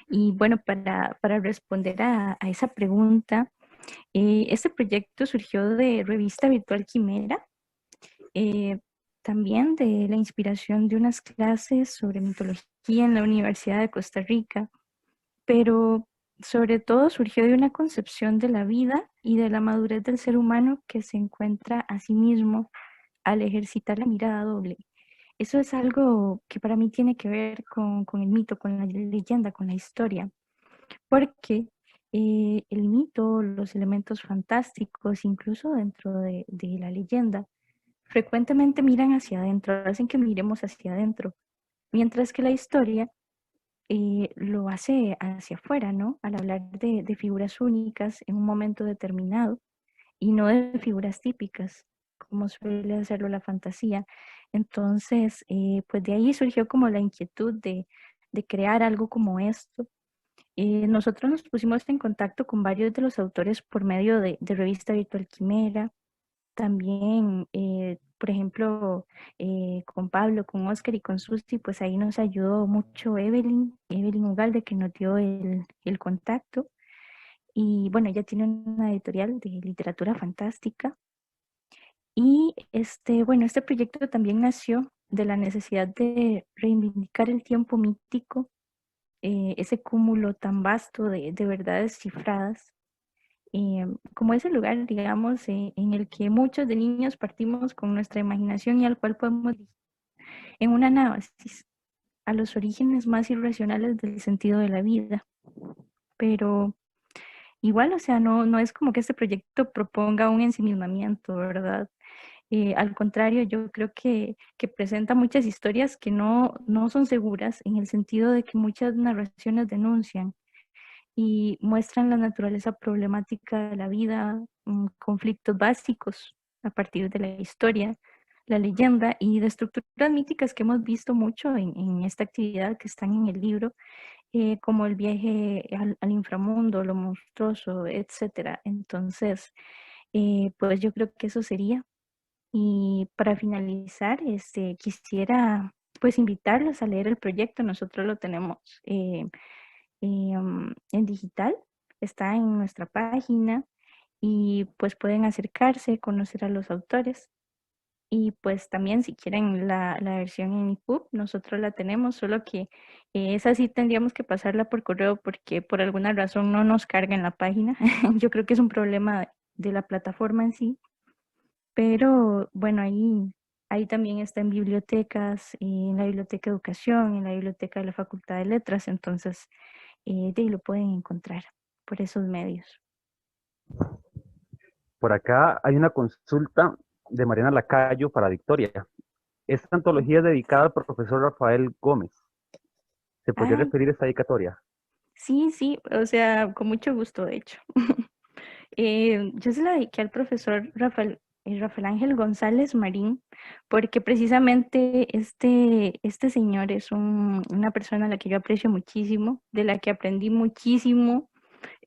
Y bueno, para responder a esa pregunta, este proyecto surgió de Revista Virtual Quimera, eh, también de la inspiración de unas clases sobre mitología en la Universidad de Costa Rica, pero sobre todo surgió de una concepción de la vida y de la madurez del ser humano que se encuentra a sí mismo al ejercitar la mirada doble. Eso es algo que para mí tiene que ver con el mito, con la leyenda, con la historia, porque el mito, los elementos fantásticos, incluso dentro de la leyenda, frecuentemente miran hacia adentro, hacen que miremos hacia adentro, mientras que la historia lo hace hacia afuera, ¿no? Al hablar de figuras únicas en un momento determinado y no de figuras típicas, como suele hacerlo la fantasía. Entonces, pues de ahí surgió como la inquietud de crear algo como esto. Nosotros nos pusimos en contacto con varios de los autores por medio de Revista Virtual Quimera. También por ejemplo, con Pablo, con Oscar y con Susi, pues ahí nos ayudó mucho Evelyn Ugalde, que nos dio el contacto. Y bueno, ella tiene una editorial de literatura fantástica. Y bueno, este proyecto también nació de la necesidad de reivindicar el tiempo mítico, ese cúmulo tan vasto de verdades cifradas, como ese lugar, digamos, en el que muchos de niños partimos con nuestra imaginación y al cual podemos ir en una anábasis a los orígenes más irracionales del sentido de la vida. Pero igual, o sea, no es como que este proyecto proponga un ensimismamiento, ¿verdad? Al contrario, yo creo que presenta muchas historias que no son seguras, en el sentido de que muchas narraciones denuncian y muestran la naturaleza problemática de la vida, conflictos básicos a partir de la historia, la leyenda y de estructuras míticas que hemos visto mucho en esta actividad, que están en el libro, como el viaje al inframundo, lo monstruoso, etcétera. Entonces, pues yo creo que eso sería. Y para finalizar, quisiera pues invitarlos a leer el proyecto. Nosotros lo tenemos en digital, está en nuestra página y pues pueden acercarse, conocer a los autores. Y pues también si quieren la versión en EPUB, nosotros la tenemos, solo que esa sí tendríamos que pasarla por correo porque por alguna razón no nos carga en la página. Yo creo que es un problema de la plataforma en sí. Pero bueno, ahí también está en bibliotecas, en la Biblioteca de Educación, en la Biblioteca de la Facultad de Letras, entonces de ahí lo pueden encontrar por esos medios. Por acá hay una consulta de Mariana Lacayo para Victoria. Esta antología es dedicada al profesor Rafael Gómez. ¿Se podría Ah, referir a esta dedicatoria? sí, o sea, con mucho gusto, de hecho. Yo se la dediqué al profesor Rafael Ángel González Marín, porque precisamente este señor es una persona a la que yo aprecio muchísimo, de la que aprendí muchísimo.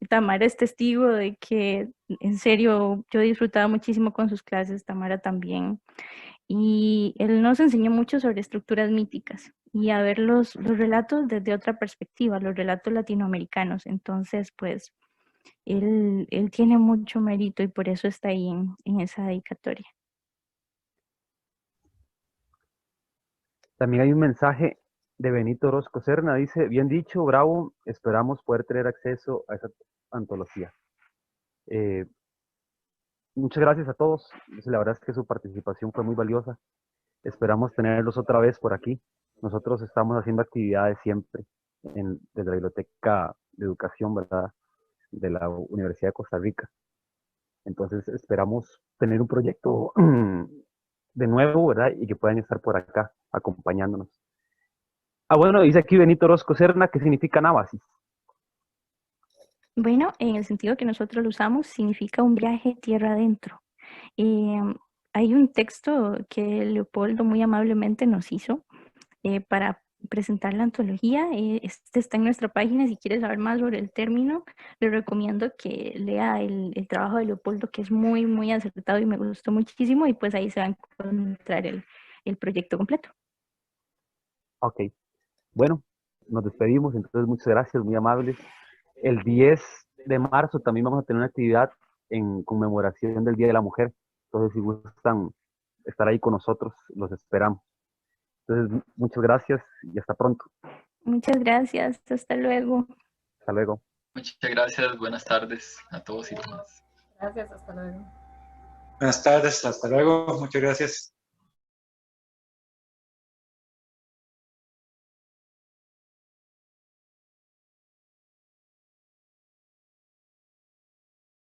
Tamara es testigo de que en serio yo disfrutaba muchísimo con sus clases, Tamara también. Y él nos enseñó mucho sobre estructuras míticas y a ver los relatos desde otra perspectiva, los relatos latinoamericanos. Entonces, pues, él tiene mucho mérito y por eso está ahí en esa dedicatoria. También hay un mensaje de Benito Orozco Serna. Dice, bien dicho, bravo, esperamos poder tener acceso a esa antología. Muchas gracias a todos. La verdad es que su participación fue muy valiosa. Esperamos tenerlos otra vez por aquí. Nosotros estamos haciendo actividades siempre desde la Biblioteca de Educación, ¿verdad?, de la Universidad de Costa Rica. Entonces esperamos tener un proyecto de nuevo, ¿verdad?, y que puedan estar por acá acompañándonos. Bueno, dice aquí Benito Orozco Serna, ¿qué significa anábasis? Bueno, en el sentido que nosotros lo usamos, significa un viaje tierra adentro. Hay un texto que Leopoldo muy amablemente nos hizo para presentar la antología. Este está en nuestra página. Si quieres saber más sobre el término, le recomiendo que lea el trabajo de Leopoldo, que es muy, muy acertado y me gustó muchísimo, y pues ahí se va a encontrar el proyecto completo. Ok, bueno, nos despedimos, entonces muchas gracias, muy amables. El 10 de marzo también vamos a tener una actividad en conmemoración del Día de la Mujer, entonces si gustan estar ahí con nosotros, los esperamos. Entonces, muchas gracias y hasta pronto. Muchas gracias, hasta luego. Hasta luego. Muchas gracias, buenas tardes a todos y todas. Gracias, hasta luego. Buenas tardes, hasta luego, muchas gracias.